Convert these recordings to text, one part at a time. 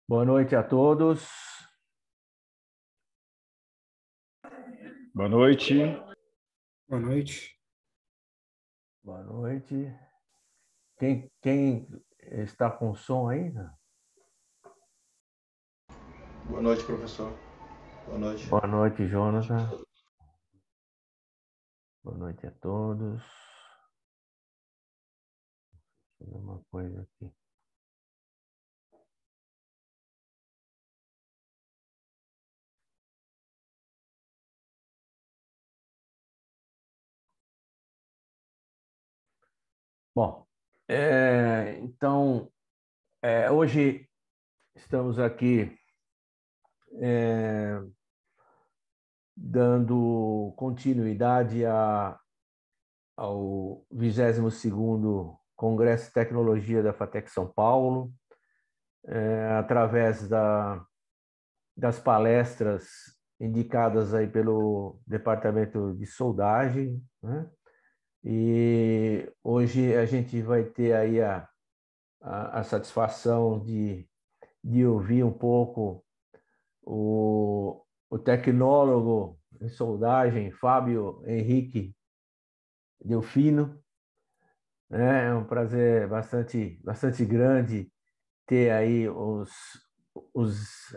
Boa noite a todos. Boa noite. Boa noite. Boa noite. Quem está com som aí? Boa noite, professor. Boa noite. Boa noite, Jonathan. Boa noite a todos. Vou fazer uma coisa aqui. Bom, então, hoje estamos aqui dando continuidade ao 22º Congresso de Tecnologia da FATEC São Paulo, através das palestras indicadas aí pelo Departamento de Soldagem, né? E hoje a gente vai ter aí a satisfação de ouvir um pouco o tecnólogo em soldagem, Fábio Henrique Delfino, né? É um prazer bastante grande ter aí os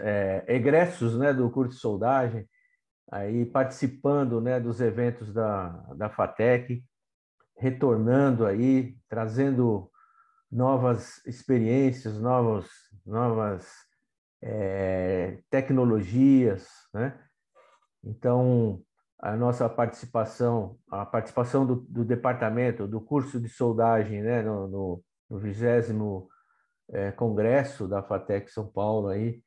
egressos, né, do curso de soldagem aí participando, né, dos eventos da FATEC, retornando aí, trazendo novas experiências, novas tecnologias, né? Então, a nossa participação, a participação do departamento, do curso de soldagem, né, no 20º Congresso da FATEC São Paulo, aí,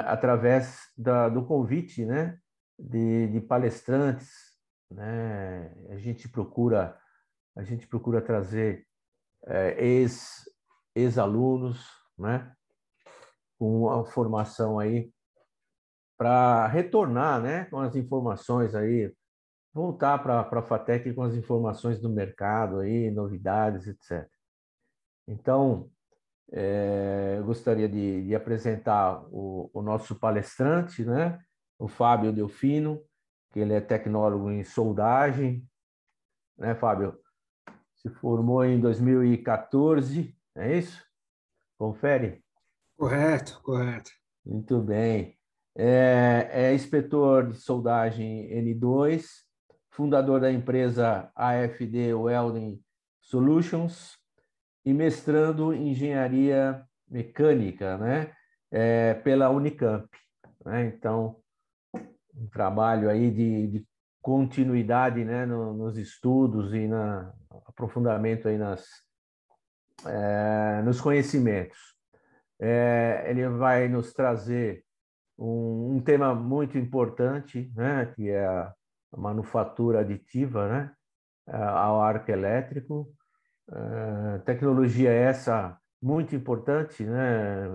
através do convite, né, de palestrantes, né? A gente procura trazer ex-alunos, né, com a formação aí para retornar, né, com as informações aí, voltar para a FATEC com as informações do mercado aí, novidades, etc. Então, eu gostaria de apresentar o nosso palestrante, né, o Fábio Delfino, que ele é tecnólogo em soldagem, né, Fábio? Se formou em 2014, é isso? Confere? Correto. Muito bem. É inspetor de soldagem N2, fundador da empresa AFD Welding Solutions e mestrando em engenharia mecânica, né? Pela Unicamp, né? Então, um trabalho aí de continuidade, né, nos estudos e aprofundamento aí nos conhecimentos. Ele vai nos trazer um tema muito importante, né, que é a manufatura aditiva, né, ao arco elétrico. Tecnologia essa muito importante, né,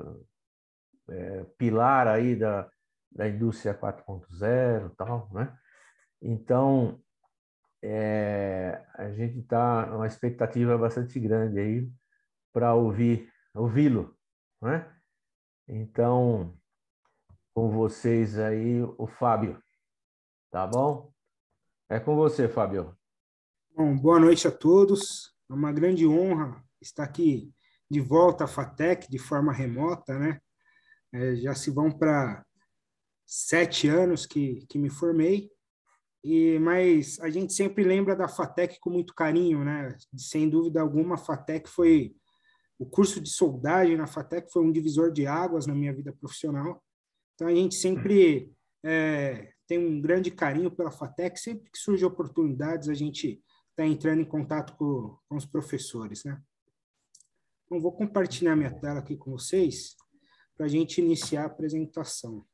pilar aí da indústria 4.0 e tal, né? Então, a gente está numa expectativa bastante grande aí para ouvi-lo, né? Então, com vocês aí, o Fábio, tá bom? É com você, Fábio. Bom, boa noite a todos. É uma grande honra estar aqui de volta à FATEC de forma remota, né? Já se vão para 7 anos que me formei, mas a gente sempre lembra da FATEC com muito carinho, né? Sem dúvida alguma, a FATEC foi o curso de soldagem na FATEC foi um divisor de águas na minha vida profissional. Então, a gente sempre tem um grande carinho pela FATEC. Sempre que surgem oportunidades, a gente está entrando em contato com os professores, né? Então, vou compartilhar minha tela aqui com vocês para a gente iniciar a apresentação.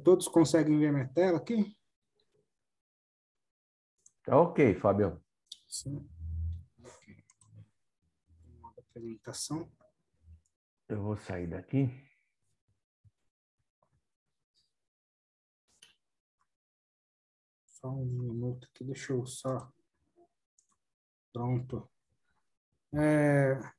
Todos conseguem ver minha tela aqui? Tá ok, Fábio. Sim. Ok. Apresentação. Eu vou sair daqui. Só um minuto aqui, deixa eu só... Pronto.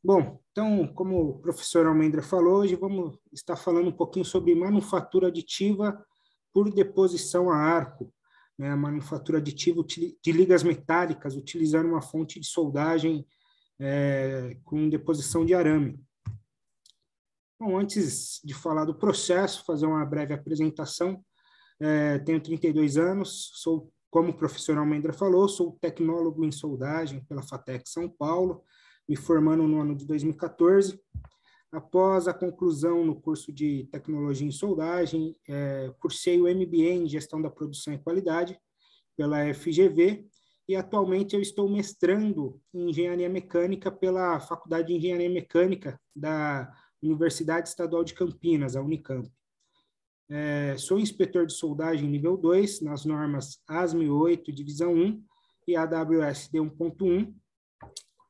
Bom, então, como o professor Almendra falou, hoje vamos estar falando um pouquinho sobre manufatura aditiva por deposição a arco, né? A manufatura aditiva de ligas metálicas, utilizando uma fonte de soldagem com deposição de arame. Bom, antes de falar do processo, fazer uma breve apresentação. Tenho 32 anos, sou, como o professor Almendra falou, sou tecnólogo em soldagem pela FATEC São Paulo, me formando no ano de 2014. Após a conclusão no curso de Tecnologia em Soldagem, cursei o MBA em Gestão da Produção e Qualidade pela FGV e atualmente eu estou mestrando em Engenharia Mecânica pela Faculdade de Engenharia Mecânica da Universidade Estadual de Campinas, a Unicamp. Sou inspetor de soldagem nível 2 nas normas ASME 8, divisão 1 e AWS D1.1,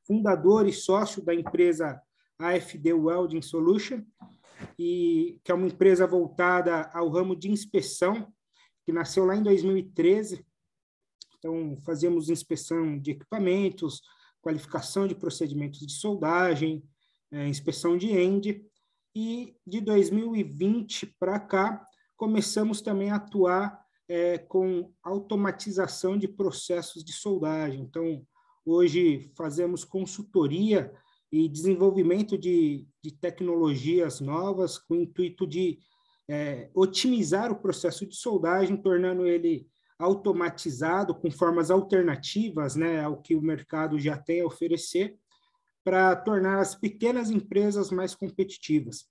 fundador e sócio da empresa AFD Welding Solution, que é uma empresa voltada ao ramo de inspeção, que nasceu lá em 2013. Então, fazíamos inspeção de equipamentos, qualificação de procedimentos de soldagem, inspeção de end. E de 2020 para cá, começamos também a atuar com automatização de processos de soldagem. Então, hoje fazemos consultoria e desenvolvimento de tecnologias novas com o intuito de otimizar o processo de soldagem, tornando ele automatizado com formas alternativas, né, ao que o mercado já tem a oferecer, para tornar as pequenas empresas mais competitivas.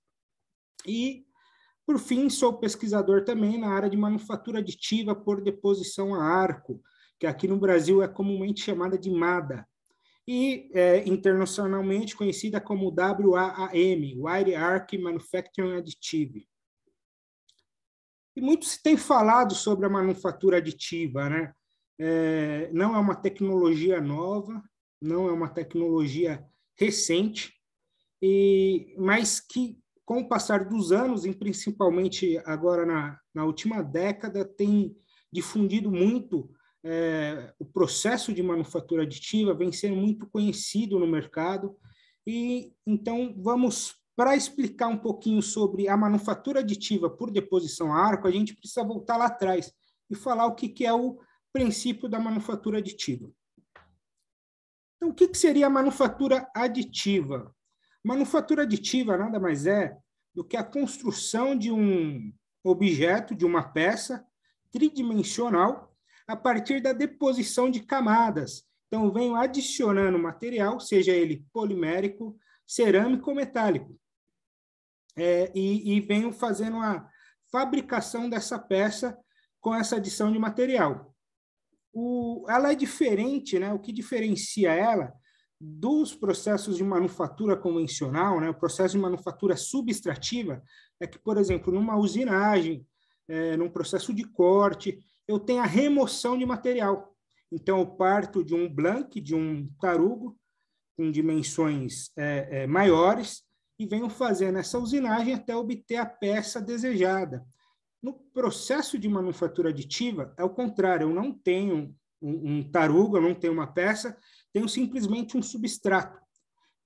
E, por fim, sou pesquisador também na área de manufatura aditiva por deposição a arco, que aqui no Brasil é comumente chamada de MADA, e internacionalmente conhecida como WAAM, Wire Arc Manufacturing Additive. E muito se tem falado sobre a manufatura aditiva, né? Não é uma tecnologia nova, não é uma tecnologia recente, mas que, com o passar dos anos, e principalmente agora na última década, tem difundido muito o processo de manufatura aditiva, vem sendo muito conhecido no mercado. E então, para explicar um pouquinho sobre a manufatura aditiva por deposição a arco, a gente precisa voltar lá atrás e falar o que é o princípio da manufatura aditiva. Então, o que seria a manufatura aditiva? Manufatura aditiva nada mais é do que a construção de um objeto, de uma peça tridimensional, a partir da deposição de camadas. Então, eu venho adicionando material, seja ele polimérico, cerâmico ou metálico, e venho fazendo a fabricação dessa peça com essa adição de material. Ela é diferente, né? O que diferencia ela dos processos de manufatura convencional, né? O processo de manufatura subextrativa é que, por exemplo, numa usinagem, num processo de corte, eu tenho a remoção de material. Então, eu parto de um blank, de um tarugo, com dimensões maiores, e venho fazendo essa usinagem até obter a peça desejada. No processo de manufatura aditiva, é o contrário, eu não tenho um tarugo, eu não tenho uma peça, tenho simplesmente um substrato,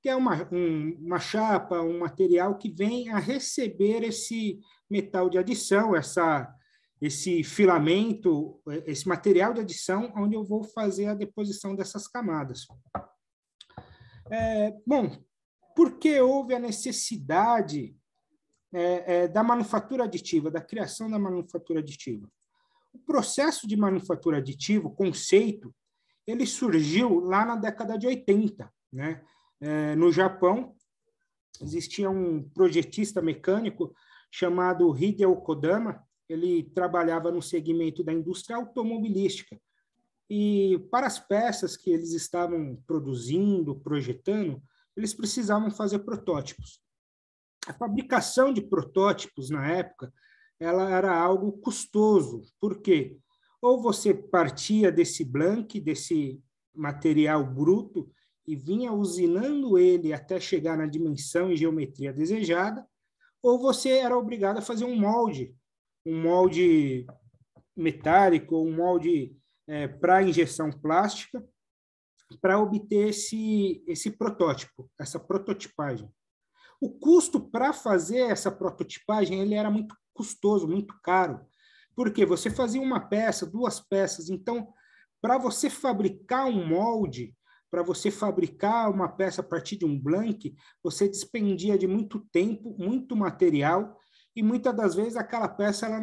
que é uma chapa, um material que vem a receber esse metal de adição, esse filamento, esse material de adição, onde eu vou fazer a deposição dessas camadas. Bom, por que houve a necessidade da manufatura aditiva, da criação da manufatura aditiva? O processo de manufatura aditiva, o conceito, ele surgiu lá na década de 80, né? No Japão, existia um projetista mecânico chamado Hideo Kodama. Ele trabalhava no segmento da indústria automobilística. E para as peças que eles estavam produzindo, projetando, eles precisavam fazer protótipos. A fabricação de protótipos, na época, ela era algo custoso. Por quê? Ou você partia desse blank, desse material bruto, e vinha usinando ele até chegar na dimensão e geometria desejada, ou você era obrigado a fazer um molde metálico, um molde para injeção plástica, para obter esse protótipo, essa prototipagem. O custo para fazer essa prototipagem ele era muito custoso, muito caro, porque você fazia uma peça, 2 peças, então, para você fabricar um molde, para você fabricar uma peça a partir de um blank, você despendia de muito tempo, muito material, e muitas das vezes aquela peça ela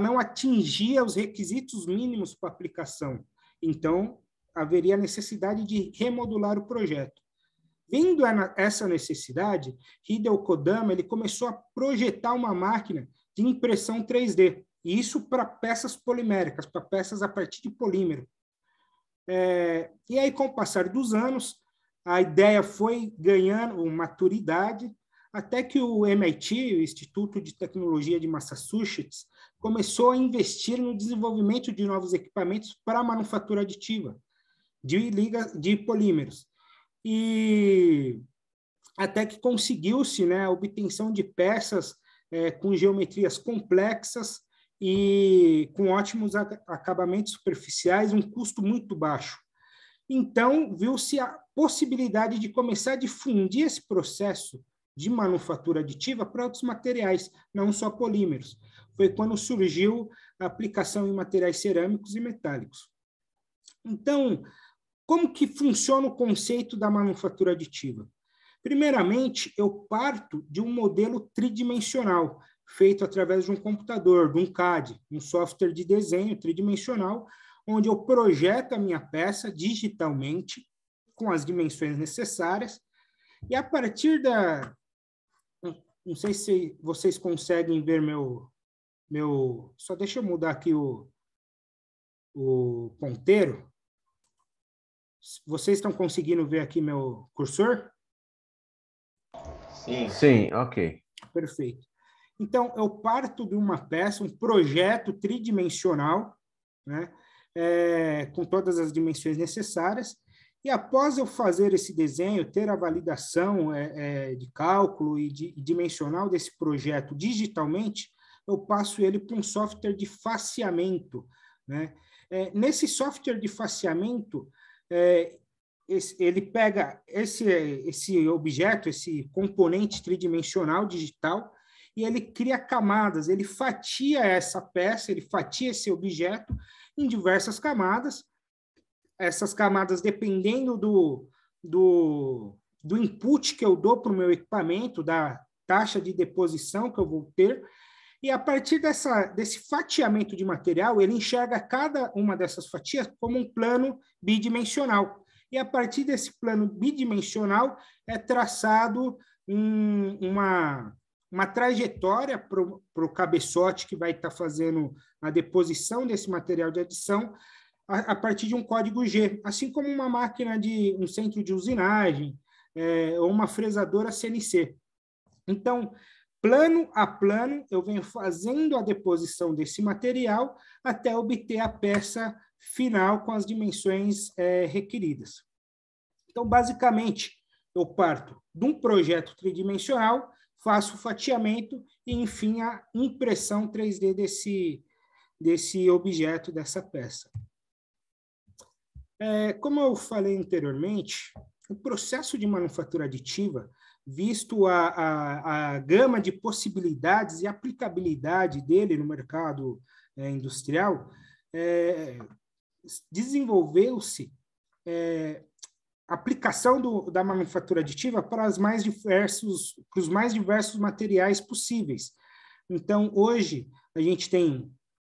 não atingia os requisitos mínimos para aplicação. Então, haveria necessidade de remodular o projeto. Vendo essa necessidade, Hideo Kodama ele começou a projetar uma máquina de impressão 3D, e isso para peças poliméricas, para peças a partir de polímero. E aí, com o passar dos anos, a ideia foi ganhando maturidade, até que o MIT, o Instituto de Tecnologia de Massachusetts, começou a investir no desenvolvimento de novos equipamentos para a manufatura aditiva de polímeros. E até que conseguiu-se, né, a obtenção de peças com geometrias complexas e com ótimos acabamentos superficiais, um custo muito baixo. Então, viu-se a possibilidade de começar a difundir esse processo de manufatura aditiva para outros materiais, não só polímeros. Foi quando surgiu a aplicação em materiais cerâmicos e metálicos. Então, como que funciona o conceito da manufatura aditiva? Primeiramente, eu parto de um modelo tridimensional, feito através de um computador, de um CAD, um software de desenho tridimensional, onde eu projeto a minha peça digitalmente, com as dimensões necessárias, e a partir da... Não sei se vocês conseguem ver meu... Só deixa eu mudar aqui o ponteiro. Vocês estão conseguindo ver aqui meu cursor? Sim. Sim, ok. Perfeito. Então, eu parto de uma peça, um projeto tridimensional, né, com todas as dimensões necessárias, e após eu fazer esse desenho, ter a validação de cálculo e dimensional desse projeto digitalmente, eu passo ele para um software de faceamento, né? Nesse software de faceamento, ele pega esse objeto, esse componente tridimensional digital, e ele cria camadas, ele fatia essa peça, ele fatia esse objeto em diversas camadas. Essas camadas, dependendo do input que eu dou para o meu equipamento, da taxa de deposição que eu vou ter, e a partir desse fatiamento de material, ele enxerga cada uma dessas fatias como um plano bidimensional. E a partir desse plano bidimensional é traçado uma trajetória para o cabeçote que vai estar fazendo a deposição desse material de adição a partir de um código G, assim como uma máquina de um centro de usinagem ou uma fresadora CNC. Então, plano a plano, eu venho fazendo a deposição desse material até obter a peça final com as dimensões requeridas. Então, basicamente, eu parto de um projeto tridimensional, faço o fatiamento e, enfim, a impressão 3D desse objeto, dessa peça. Como eu falei anteriormente, o processo de manufatura aditiva, visto a gama de possibilidades e aplicabilidade dele no mercado industrial, desenvolveu-se aplicação da manufatura aditiva para os mais diversos materiais possíveis. Então, hoje, a gente tem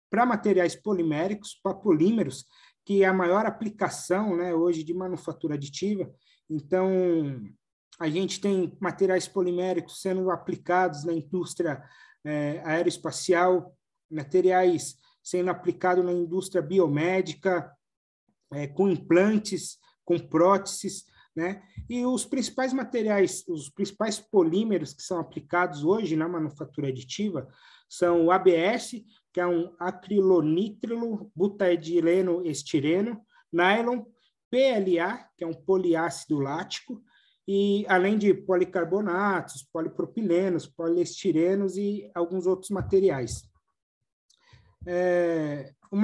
para materiais poliméricos, para polímeros, que é a maior aplicação, né, hoje de manufatura aditiva. Então, a gente tem materiais poliméricos sendo aplicados na indústria aeroespacial, materiais sendo aplicados na indústria biomédica, com implantes, com próteses, né? E os principais materiais, os principais polímeros que são aplicados hoje na manufatura aditiva são o ABS, que é um acrilonitrilo butaedileno estireno, nylon, PLA, que é um poliácido lático, e além de policarbonatos, polipropilenos, poliestirenos e alguns outros materiais.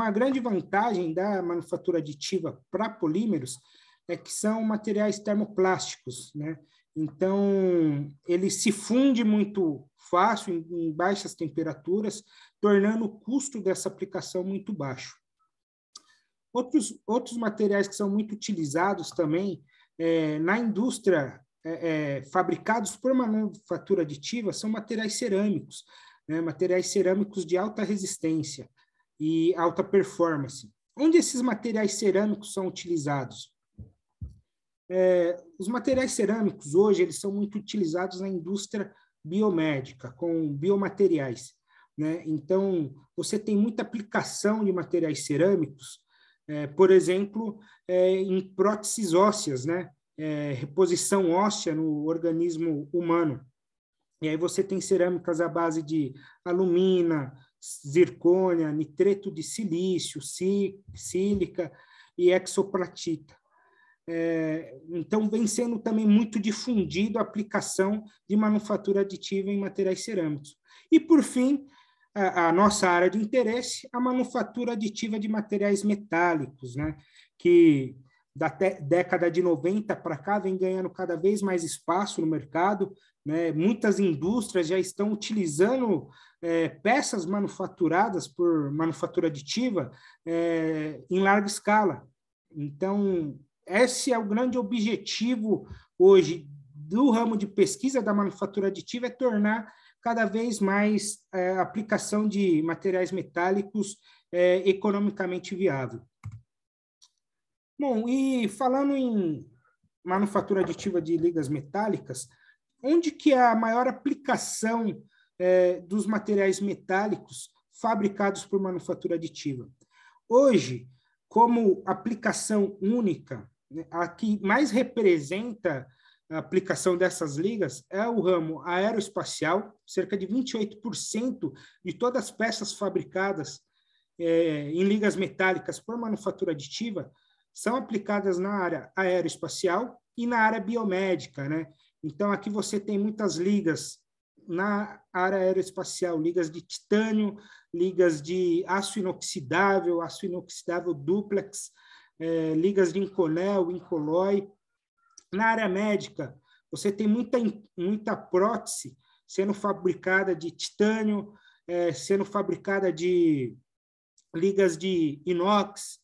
uma grande vantagem da manufatura aditiva para polímeros é que são materiais termoplásticos, né? Então, ele se funde muito fácil em baixas temperaturas, tornando o custo dessa aplicação muito baixo. Outros materiais que são muito utilizados também na indústria, fabricados por manufatura aditiva, são materiais cerâmicos, né? Materiais cerâmicos de alta resistência e alta performance. Onde esses materiais cerâmicos são utilizados? Os materiais cerâmicos, hoje, eles são muito utilizados na indústria biomédica, com biomateriais, né? Então, você tem muita aplicação de materiais cerâmicos, por exemplo, em próteses ósseas, né? Reposição óssea no organismo humano. E aí você tem cerâmicas à base de alumina, zircônia, nitreto de silício, sílica e exoplatita. Então, vem sendo também muito difundido a aplicação de manufatura aditiva em materiais cerâmicos. E, por fim, a nossa área de interesse, a manufatura aditiva de materiais metálicos, né? Que da década de 90 para cá vem ganhando cada vez mais espaço no mercado, né? Muitas indústrias já estão utilizando peças manufaturadas por manufatura aditiva em larga escala. Então, esse é o grande objetivo hoje do ramo de pesquisa da manufatura aditiva, é tornar cada vez mais a aplicação de materiais metálicos economicamente viável. Bom, e falando em manufatura aditiva de ligas metálicas, onde que é a maior aplicação dos materiais metálicos fabricados por manufatura aditiva? Hoje, como aplicação única, a que mais representa a aplicação dessas ligas é o ramo aeroespacial. Cerca de 28% de todas as peças fabricadas em ligas metálicas por manufatura aditiva são aplicadas na área aeroespacial e na área biomédica, né? Então, aqui você tem muitas ligas na área aeroespacial, ligas de titânio, ligas de aço inoxidável dúplex, ligas de Inconel, Incolloy. Na área médica, você tem muita prótese sendo fabricada de titânio, sendo fabricada de ligas de inox,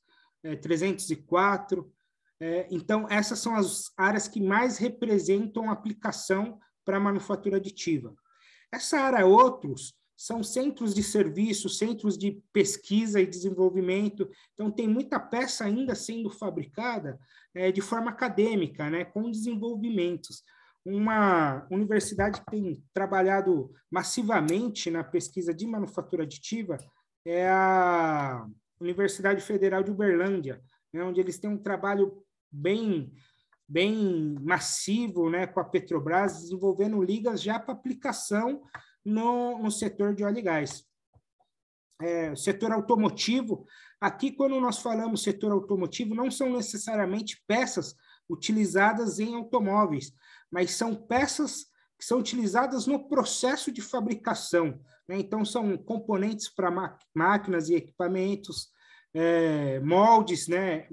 304. Então, essas são as áreas que mais representam a aplicação para a manufatura aditiva. Essa área outros são centros de serviço, centros de pesquisa e desenvolvimento. Então, tem muita peça ainda sendo fabricada de forma acadêmica, né, com desenvolvimentos. Uma universidade que tem trabalhado massivamente na pesquisa de manufatura aditiva é a Universidade Federal de Uberlândia, né, onde eles têm um trabalho bem massivo, né, com a Petrobras, desenvolvendo ligas já para aplicação no setor de óleo e gás. O setor automotivo, aqui quando nós falamos setor automotivo, não são necessariamente peças utilizadas em automóveis, mas são peças que são utilizadas no processo de fabricação, né? Então, são componentes para máquinas e equipamentos, moldes, né?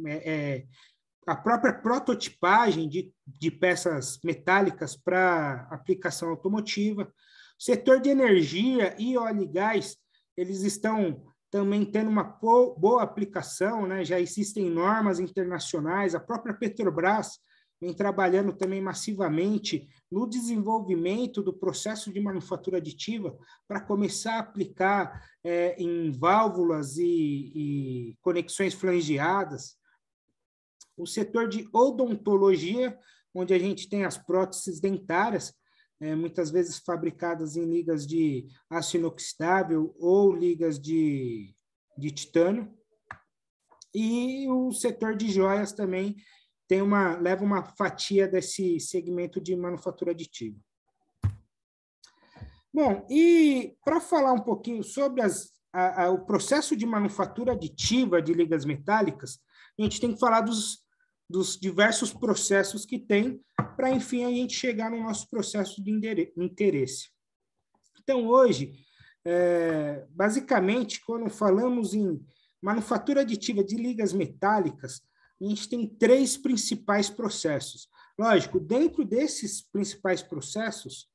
A própria prototipagem de peças metálicas para aplicação automotiva. O setor de energia e óleo e gás, eles estão também tendo uma boa aplicação, né? Já existem normas internacionais, a própria Petrobras vem trabalhando também massivamente no desenvolvimento do processo de manufatura aditiva para começar a aplicar em válvulas e conexões flangeadas. O setor de odontologia, onde a gente tem as próteses dentárias, muitas vezes fabricadas em ligas de aço inoxidável ou ligas de titânio. E o setor de joias também leva uma fatia desse segmento de manufatura aditiva. Bom, e para falar um pouquinho sobre o processo de manufatura aditiva de ligas metálicas, a gente tem que falar dos diversos processos que tem para, enfim, a gente chegar no nosso processo de interesse. Então, hoje, basicamente, quando falamos em manufatura aditiva de ligas metálicas, a gente tem 3 principais processos. Lógico, dentro desses principais processos,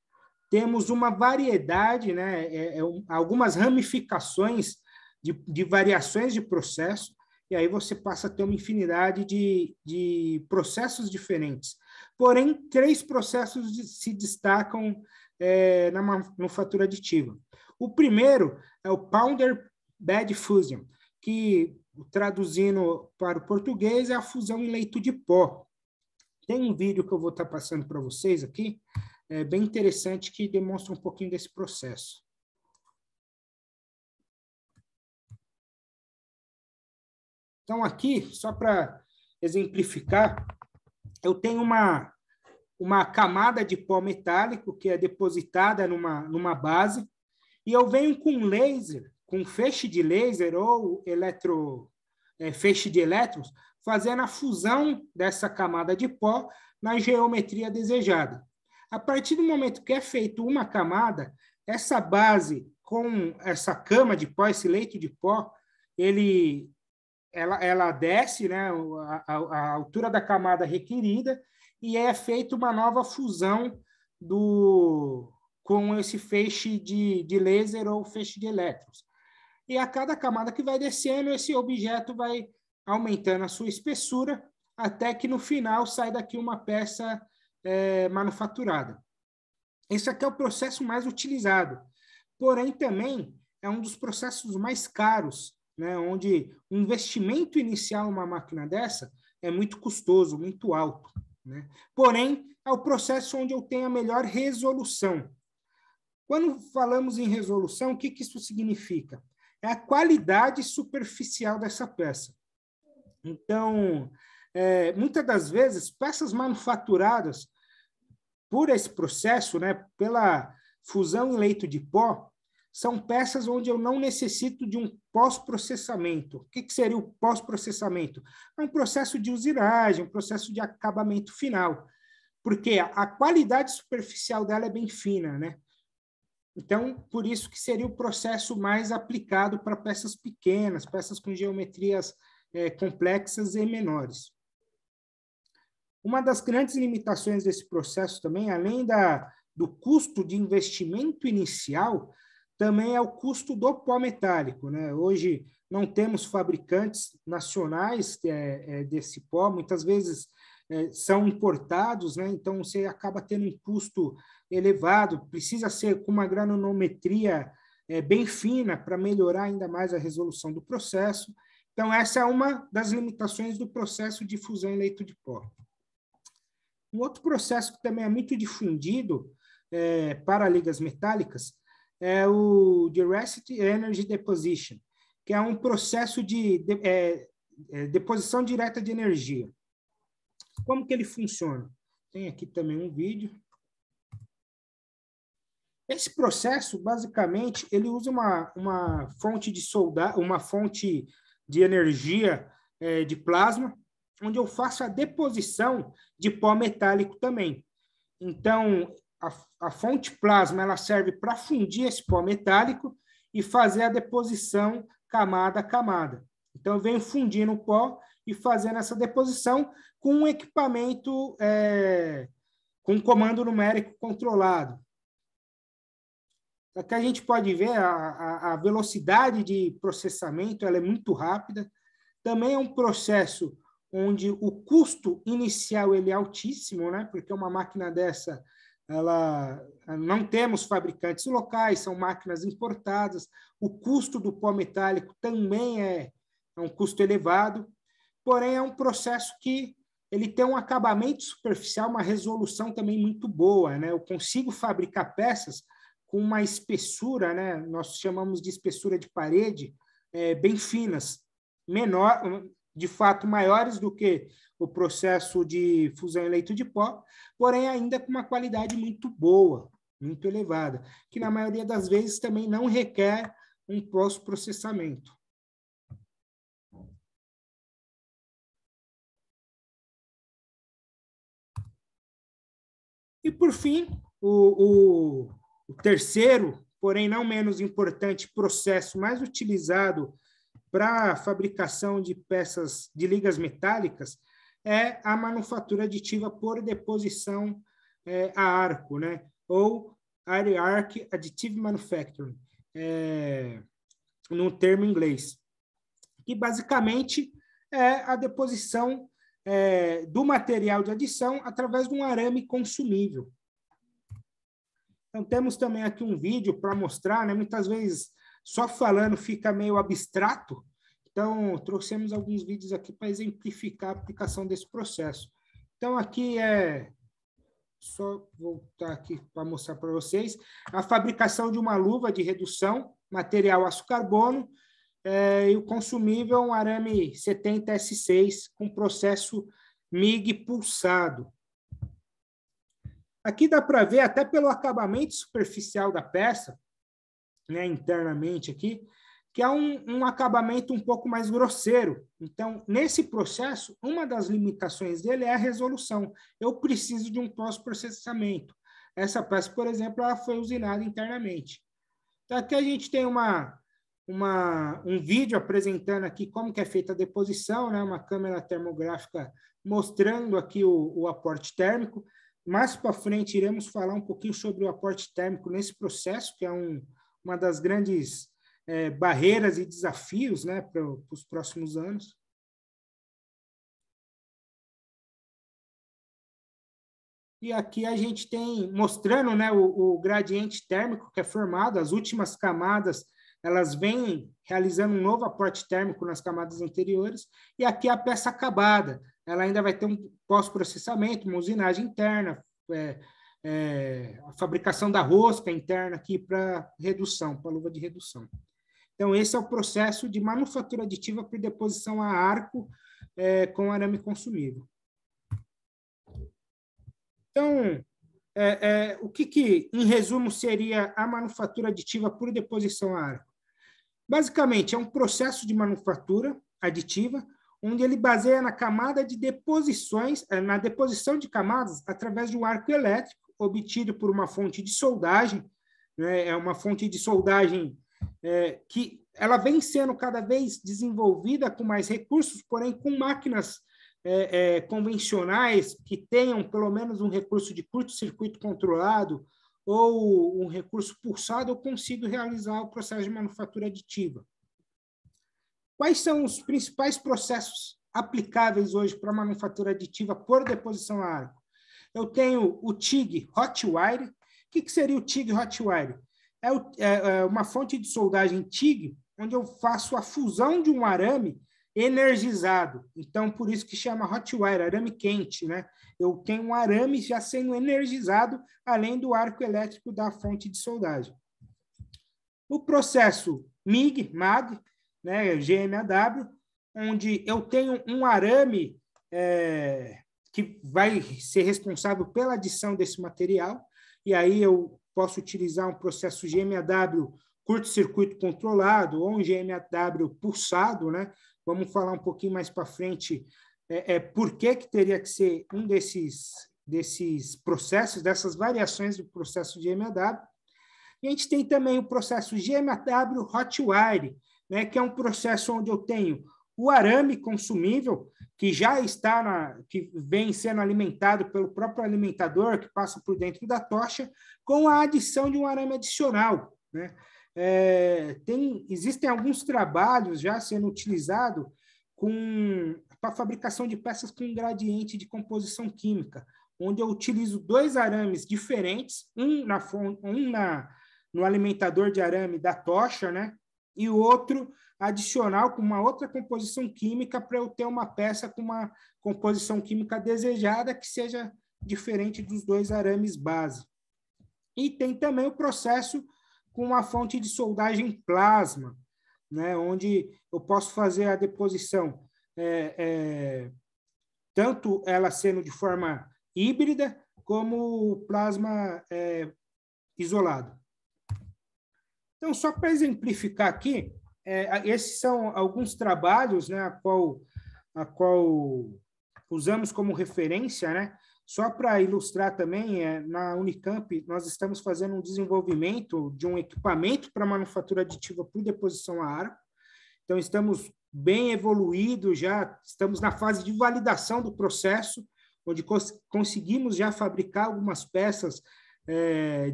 temos uma variedade, né, algumas ramificações de variações de processo, e aí você passa a ter uma infinidade de processos diferentes. Porém, 3 processos se destacam na manufatura aditiva. O primeiro é o Powder Bed Fusion, que, traduzindo para o português, é a fusão em leito de pó. Tem um vídeo que eu vou estar passando para vocês aqui, bem interessante, que demonstra um pouquinho desse processo. Então, aqui, só para exemplificar, eu tenho uma camada de pó metálico que é depositada numa base, e eu venho com um laser, com feixe de laser ou feixe de elétrons, fazendo a fusão dessa camada de pó na geometria desejada. A partir do momento que é feito uma camada, essa base com essa cama de pó, esse leito de pó, ela desce, né, a altura da camada requerida, e é feita uma nova fusão com esse feixe de laser ou feixe de elétrons. E a cada camada que vai descendo, esse objeto vai aumentando a sua espessura, até que no final sai daqui uma peça manufaturada. Esse aqui é o processo mais utilizado, porém também é um dos processos mais caros, né, onde o investimento inicial numa máquina dessa é muito custoso, muito alto, né? Porém, é o processo onde eu tenho a melhor resolução. Quando falamos em resolução, o que isso significa? É a qualidade superficial dessa peça. Então, muitas das vezes, peças manufaturadas por esse processo, né, pela fusão em leito de pó, são peças onde eu não necessito de um pós-processamento. O que seria o pós-processamento? É um processo de usinagem, um processo de acabamento final, porque a qualidade superficial dela é bem fina, né? Então, por isso que seria o processo mais aplicado para peças pequenas, peças com geometrias complexas e menores. Uma das grandes limitações desse processo também, além do custo de investimento inicial, também é o custo do pó metálico, né? Hoje não temos fabricantes nacionais desse pó, muitas vezes são importados, né? Então você acaba tendo um custo elevado, precisa ser com uma granulometria bem fina para melhorar ainda mais a resolução do processo. Então essa é uma das limitações do processo de fusão em leito de pó. Um outro processo que também é muito difundido para ligas metálicas é o Direct Energy Deposition, que é um processo de deposição direta de energia. Como que ele funciona? Tem aqui também um vídeo. Esse processo, basicamente, ele usa uma fonte uma fonte de energia de plasma, onde eu faço a deposição de pó metálico também. Então, a fonte plasma ela serve para fundir esse pó metálico e fazer a deposição camada a camada. Então, eu venho fundindo o pó e fazendo essa deposição com um equipamento com comando numérico controlado. Aqui a gente pode ver a velocidade de processamento, ela é muito rápida. Também é um processo onde o custo inicial ele é altíssimo, né? Porque uma máquina dessa, não temos fabricantes locais, são máquinas importadas. O custo do pó metálico também é um custo elevado, porém é um processo que ele tem um acabamento superficial, uma resolução também muito boa, né? Eu consigo fabricar peças com uma espessura, né? Nós chamamos de espessura de parede, bem finas, de fato maiores do que o processo de fusão em leito de pó, porém ainda com uma qualidade muito boa, muito elevada, que na maioria das vezes também não requer um pós-processamento. E, por fim, o terceiro, porém não menos importante, processo mais utilizado para a fabricação de peças de ligas metálicas é a manufatura aditiva por deposição a arco, né? Ou Arc Additive Manufacturing, no termo inglês, que basicamente é a deposição do material de adição através de um arame consumível. Então, temos também aqui um vídeo para mostrar, né? Muitas vezes, só falando fica meio abstrato, então, trouxemos alguns vídeos aqui para exemplificar a aplicação desse processo. Então, aqui só voltar aqui para mostrar para vocês a fabricação de uma luva de redução, material aço carbono, e o consumível é um arame 70S6 com processo MIG pulsado. Aqui dá para ver, até pelo acabamento superficial da peça, né, internamente aqui, que é um acabamento um pouco mais grosseiro. Então, nesse processo, uma das limitações dele é a resolução. Eu preciso de um pós-processamento. Essa peça, por exemplo, ela foi usinada internamente. Então, aqui a gente tem um vídeo apresentando aqui como que é feita a deposição, né? Uma câmera termográfica mostrando aqui o aporte térmico. Mais para frente, iremos falar um pouquinho sobre o aporte térmico nesse processo, que é uma das grandes barreiras e desafios, né, para os próximos anos. E aqui a gente tem mostrando, né, o gradiente térmico que é formado, as últimas camadas, elas vêm realizando um novo aporte térmico nas camadas anteriores, e aqui a peça acabada, ela ainda vai ter um pós-processamento, uma usinagem interna, a fabricação da rosca interna aqui para redução, para luva de redução. Então, esse é o processo de manufatura aditiva por deposição a arco com arame consumível. Então, o que, em resumo, seria a manufatura aditiva por deposição a arco? Basicamente, é um processo de manufatura aditiva, onde ele baseia na camada de deposições, na deposição de camadas através de um arco elétrico obtido por uma fonte de soldagem, né? É uma fonte de soldagem que ela vem sendo cada vez desenvolvida com mais recursos, porém com máquinas convencionais que tenham pelo menos um recurso de curto-circuito controlado ou um recurso pulsado, eu consigo realizar o processo de manufatura aditiva. Quais são os principais processos aplicáveis hoje para a manufatura aditiva por deposição a arco? Eu tenho o TIG Hot Wire. O que seria o TIG Hot Wire? É uma fonte de soldagem TIG, onde eu faço a fusão de um arame energizado. Então, por isso que chama hot wire, arame quente, né? Eu tenho um arame já sendo energizado, além do arco elétrico da fonte de soldagem. O processo MIG, né, GMAW, onde eu tenho um arame que vai ser responsável pela adição desse material, e aí eu posso utilizar um processo GMAW curto-circuito controlado ou um GMAW pulsado, né? Vamos falar um pouquinho mais para frente por que teria que ser um desses processos, dessas variações do processo GMAW. E a gente tem também o processo GMAW Hot Wire, né? Que é um processo onde eu tenho o arame consumível, que já está que vem sendo alimentado pelo próprio alimentador, que passa por dentro da tocha, com a adição de um arame adicional, né? Existem alguns trabalhos já sendo utilizados para a fabricação de peças com gradiente de composição química, onde eu utilizo dois arames diferentes, no alimentador de arame da tocha, né? E o outro adicional com uma outra composição química para eu ter uma peça com uma composição química desejada que seja diferente dos dois arames base. E tem também o processo com uma fonte de soldagem plasma, né, onde eu posso fazer a deposição, tanto ela sendo de forma híbrida, como plasma isolado. Então, só para exemplificar aqui, esses são alguns trabalhos, né, a qual usamos como referência, né? Só para ilustrar também, na Unicamp, nós estamos fazendo um desenvolvimento de um equipamento para manufatura aditiva por deposição a arco. Então, estamos bem evoluídos já, estamos na fase de validação do processo, onde conseguimos já fabricar algumas peças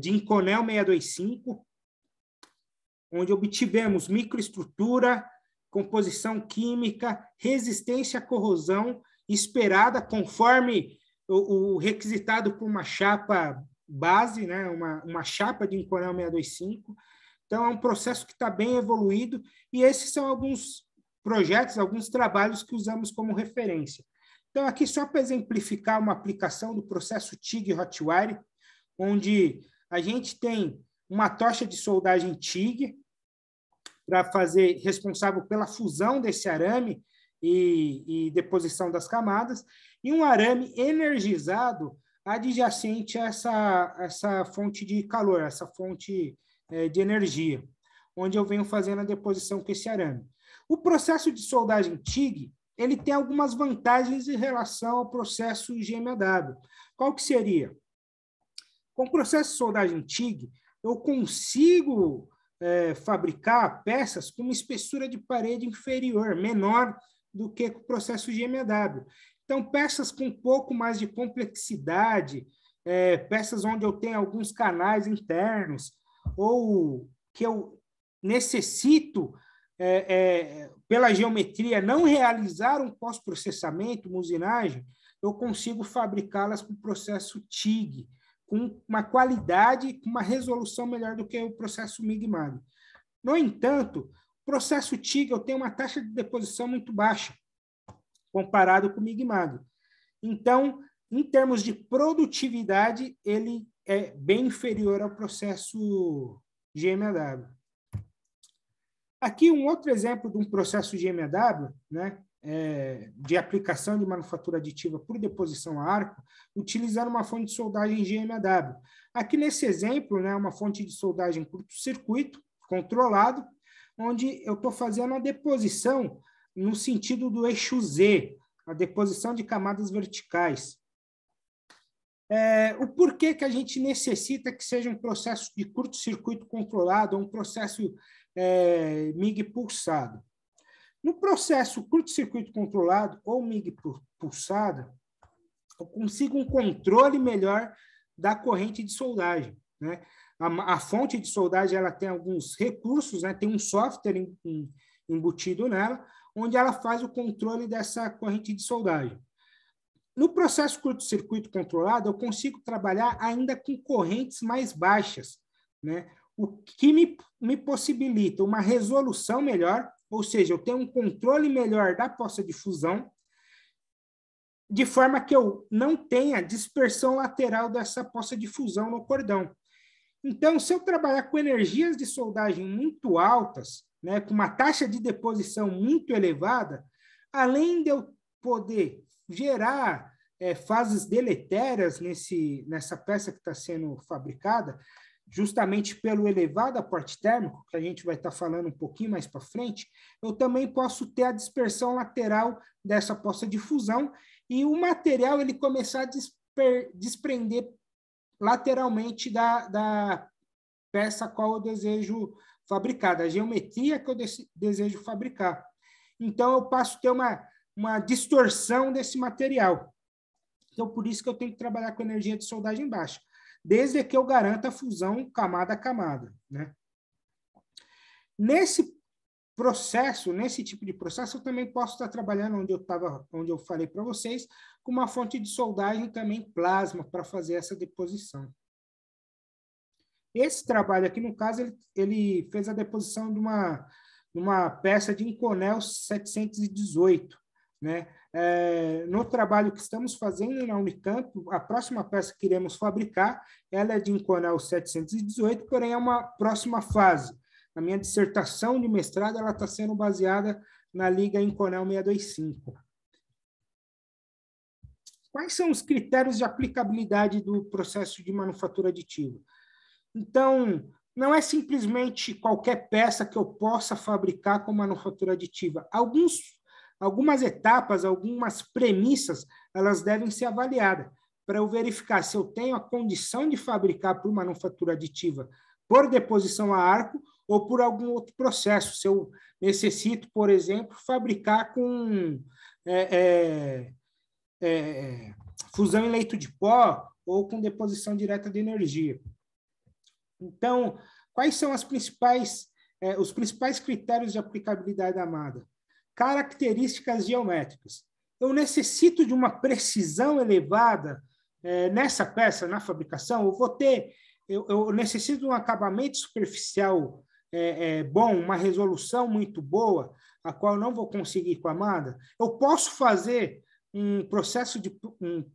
de Inconel 625, onde obtivemos microestrutura, composição química, resistência à corrosão, esperada conforme o requisitado por uma chapa base, né? uma chapa de Inconel 625. Então, é um processo que está bem evoluído, e esses são alguns projetos, alguns trabalhos que usamos como referência. Então, aqui só para exemplificar uma aplicação do processo TIG Hotwire, onde a gente tem uma tocha de soldagem TIG para fazer responsável pela fusão desse arame e deposição das camadas, e um arame energizado adjacente a essa fonte de calor, essa fonte de energia, onde eu venho fazendo a deposição com esse arame. O processo de soldagem TIG, ele tem algumas vantagens em relação ao processo GMAW. Qual que seria? Com o processo de soldagem TIG, eu consigo fabricar peças com uma espessura de parede inferior, menor do que com o processo GMAW. Então, peças com um pouco mais de complexidade, peças onde eu tenho alguns canais internos, ou que eu necessito, pela geometria, não realizar um pós-processamento, uma usinagem, eu consigo fabricá-las com o processo TIG, com uma qualidade, com uma resolução melhor do que o processo MIG-MAG. No entanto, o processo TIG eu tenho uma taxa de deposição muito baixa, comparado com o MIG-MAG. Então, em termos de produtividade, ele é bem inferior ao processo GMAW. Aqui um outro exemplo de um processo GMAW, né, de aplicação de manufatura aditiva por deposição a arco, utilizando uma fonte de soldagem GMAW. Aqui nesse exemplo, né, uma fonte de soldagem curto-circuito, controlado, onde eu estou fazendo a deposição no sentido do eixo Z, a deposição de camadas verticais. O porquê que a gente necessita que seja um processo de curto-circuito controlado ou um processo MIG pulsado? No processo curto-circuito controlado ou MIG pulsado, eu consigo um controle melhor da corrente de soldagem, né? A fonte de soldagem ela tem alguns recursos, né? Tem um software embutido nela, onde ela faz o controle dessa corrente de soldagem. No processo curto-circuito controlado, eu consigo trabalhar ainda com correntes mais baixas, né? O que me possibilita uma resolução melhor, ou seja, eu tenho um controle melhor da poça de fusão, de forma que eu não tenha dispersão lateral dessa poça de fusão no cordão. Então, se eu trabalhar com energias de soldagem muito altas, né, com uma taxa de deposição muito elevada, além de eu poder gerar fases deletérias nessa peça que está sendo fabricada, justamente pelo elevado aporte térmico, que a gente vai estar falando um pouquinho mais para frente, eu também posso ter a dispersão lateral dessa poça de fusão e o material ele começar a desprender lateralmente da peça a qual eu desejo fabricar, da geometria que eu desejo fabricar. Então, eu passo a ter uma distorção desse material. Então, por isso que eu tenho que trabalhar com energia de soldagem baixa, desde que eu garanta a fusão camada a camada, né? Nesse processo, nesse tipo de processo, eu também posso estar trabalhando onde eu falei para vocês, com uma fonte de soldagem também plasma para fazer essa deposição. Esse trabalho aqui, no caso, ele fez a deposição de uma peça de Inconel 718, né? No trabalho que estamos fazendo na Unicamp, a próxima peça que iremos fabricar, ela é de Inconel 718, porém é uma próxima fase. A minha dissertação de mestrado ela está sendo baseada na liga Inconel 625. Quais são os critérios de aplicabilidade do processo de manufatura aditiva? Então, não é simplesmente qualquer peça que eu possa fabricar com manufatura aditiva. Algumas etapas, algumas premissas, elas devem ser avaliadas para eu verificar se eu tenho a condição de fabricar por manufatura aditiva por deposição a arco ou por algum outro processo. Se eu necessito, por exemplo, fabricar com fusão em leito de pó ou com deposição direta de energia. Então, quais são os principais critérios de aplicabilidade da AMADA? Características geométricas. Eu necessito de uma precisão elevada nessa peça, na fabricação. Eu necessito de um acabamento superficial bom, uma resolução muito boa, a qual eu não vou conseguir com a AMADA. Eu posso fazer um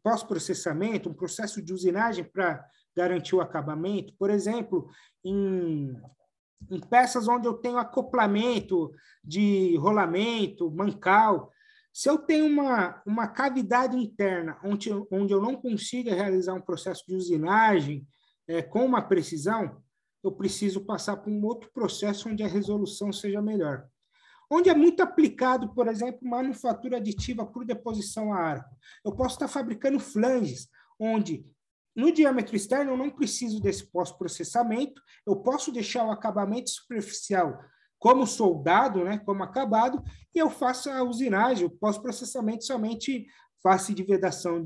pós-processamento, um processo de usinagem para garantir o acabamento, por exemplo, em peças onde eu tenho acoplamento de rolamento, mancal. Se eu tenho uma cavidade interna onde eu não consiga realizar um processo de usinagem com uma precisão, eu preciso passar por um outro processo onde a resolução seja melhor. Onde é muito aplicado, por exemplo, manufatura aditiva por deposição a arco. Eu posso estar fabricando flanges, onde no diâmetro externo eu não preciso desse pós-processamento, eu posso deixar o acabamento superficial como soldado, né, como acabado, e eu faço a usinagem, o pós-processamento somente face de vedação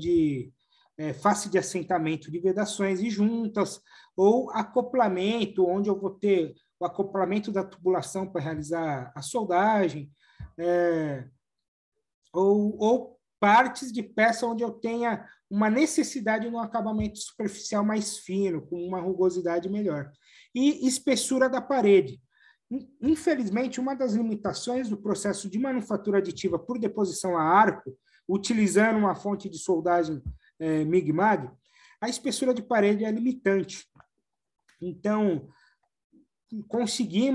face de assentamento de vedações e juntas, ou acoplamento, onde eu vou ter o acoplamento da tubulação para realizar a soldagem, ou partes de peça onde eu tenha uma necessidade de um acabamento superficial mais fino, com uma rugosidade melhor. E espessura da parede. Infelizmente, uma das limitações do processo de manufatura aditiva por deposição a arco, utilizando uma fonte de soldagem MIG-MAG, a espessura de parede é limitante. Então,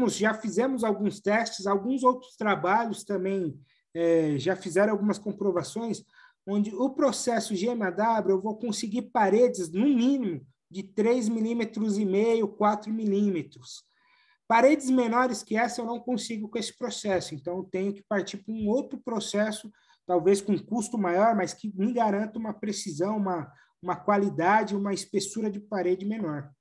já fizemos alguns testes, alguns outros trabalhos também já fizeram algumas comprovações, onde o processo GMAW eu vou conseguir paredes, no mínimo, de 3,5 mm, 4 milímetros. Paredes menores que essa eu não consigo com esse processo, então eu tenho que partir para um outro processo, talvez com custo maior, mas que me garanta uma precisão, uma qualidade, uma espessura de parede menor.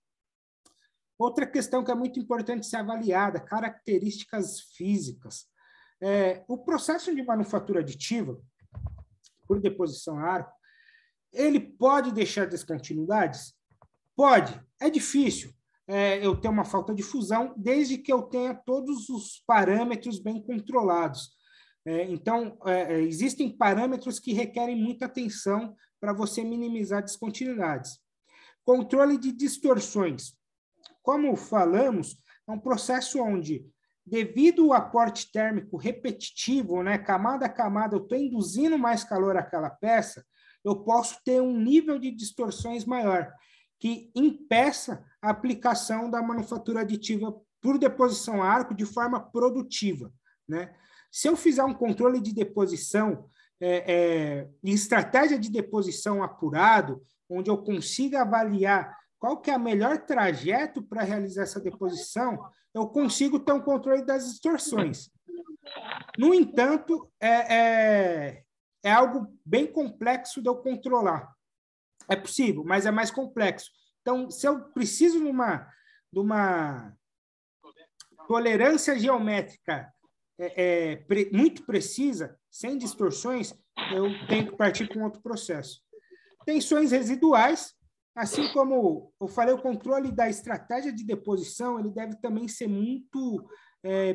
Outra questão que é muito importante ser avaliada, características físicas. O processo de manufatura aditiva, por deposição a arco, ele pode deixar descontinuidades? Pode. É difícil eu ter uma falta de fusão, desde que eu tenha todos os parâmetros bem controlados. Então, existem parâmetros que requerem muita atenção para você minimizar descontinuidades. Controle de distorções. Como falamos, é um processo onde, devido ao aporte térmico repetitivo, né, camada a camada, eu estou induzindo mais calor àquela peça, eu posso ter um nível de distorções maior, que impeça a aplicação da manufatura aditiva por deposição a arco de forma produtiva, né? Se eu fizer um controle de deposição e estratégia de deposição apurado, onde eu consiga avaliar qual que é o melhor trajeto para realizar essa deposição, eu consigo ter um controle das distorções. No entanto, é algo bem complexo de eu controlar. É possível, mas é mais complexo. Então, se eu preciso de uma tolerância geométrica muito precisa, sem distorções, eu tenho que partir para um outro processo. Tensões residuais, assim como eu falei, o controle da estratégia de deposição, ele deve também ser muito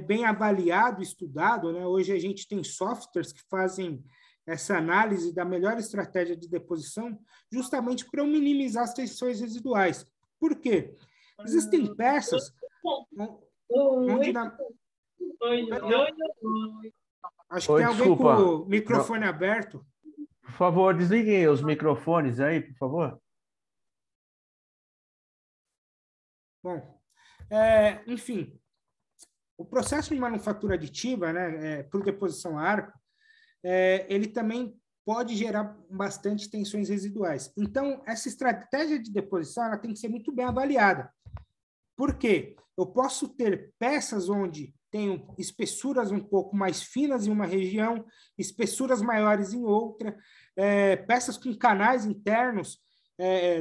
bem avaliado, estudado, né? Hoje a gente tem softwares que fazem essa análise da melhor estratégia de deposição, justamente para minimizar as tensões residuais. Por quê? Existem peças onde... Acho que tem alguém com o microfone aberto. Por favor, desliguem os microfones aí, por favor. Bom, enfim, o processo de manufatura aditiva, né, por deposição a arco, ele também pode gerar bastante tensões residuais. Então, essa estratégia de deposição ela tem que ser muito bem avaliada. Por quê? Eu posso ter peças onde tenho espessuras um pouco mais finas em uma região, espessuras maiores em outra, peças com canais internos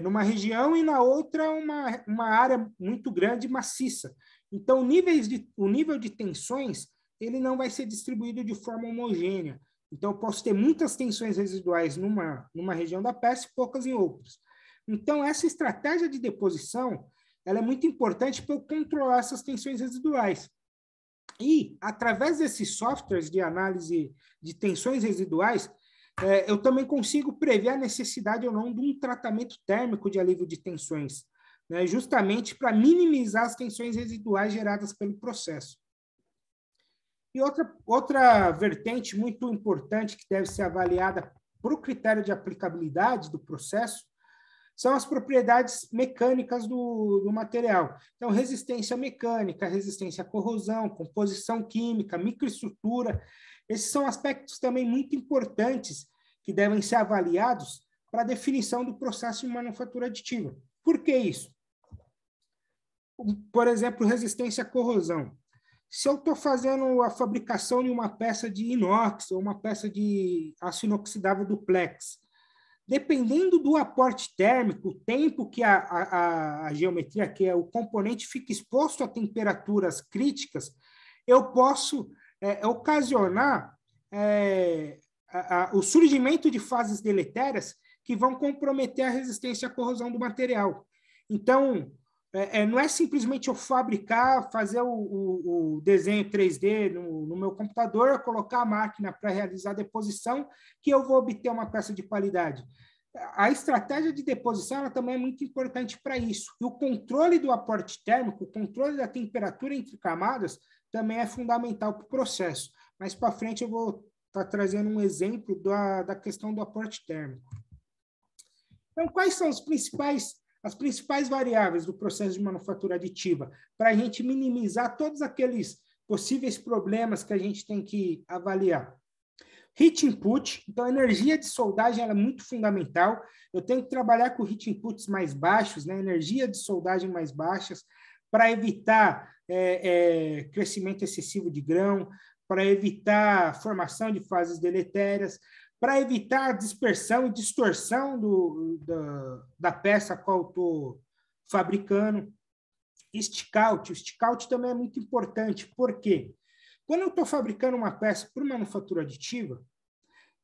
numa região e na outra uma área muito grande, maciça. Então, o nível de tensões ele não vai ser distribuído de forma homogênea. Então, eu posso ter muitas tensões residuais numa região da peça e poucas em outras. Então, essa estratégia de deposição ela é muito importante para eu controlar essas tensões residuais. E, através desses softwares de análise de tensões residuais, eu também consigo prever a necessidade ou não de um tratamento térmico de alívio de tensões, né, justamente para minimizar as tensões residuais geradas pelo processo. E outra vertente muito importante que deve ser avaliada para o critério de aplicabilidade do processo são as propriedades mecânicas do material. Então, resistência mecânica, resistência à corrosão, composição química, microestrutura. Esses são aspectos também muito importantes que devem ser avaliados para a definição do processo de manufatura aditiva. Por que isso? Por exemplo, resistência à corrosão. Se eu estou fazendo a fabricação de uma peça de inox ou uma peça de aço inoxidável duplex, dependendo do aporte térmico, o tempo que a geometria, que é o componente, fica exposto a temperaturas críticas, eu posso ocasionar o surgimento de fases deletérias que vão comprometer a resistência à corrosão do material. Então, não é simplesmente eu fabricar, fazer o desenho 3D no meu computador, colocar a máquina para realizar a deposição, que eu vou obter uma peça de qualidade. A estratégia de deposição ela também é muito importante para isso. E o controle do aporte térmico, o controle da temperatura entre camadas, também é fundamental para o processo. Mais para frente eu vou estar trazendo um exemplo da questão do aporte térmico. Então, quais são as principais variáveis do processo de manufatura aditiva, para a gente minimizar todos aqueles possíveis problemas que a gente tem que avaliar? Heat input, então a energia de soldagem ela é muito fundamental. Eu tenho que trabalhar com heat inputs mais baixos, né? Energia de soldagem mais baixas, para evitar crescimento excessivo de grão, para evitar a formação de fases deletérias, para evitar a dispersão e distorção da peça a qual eu estou fabricando. Stick-out. O stick-out também é muito importante. Por quê? Quando eu estou fabricando uma peça para manufatura aditiva,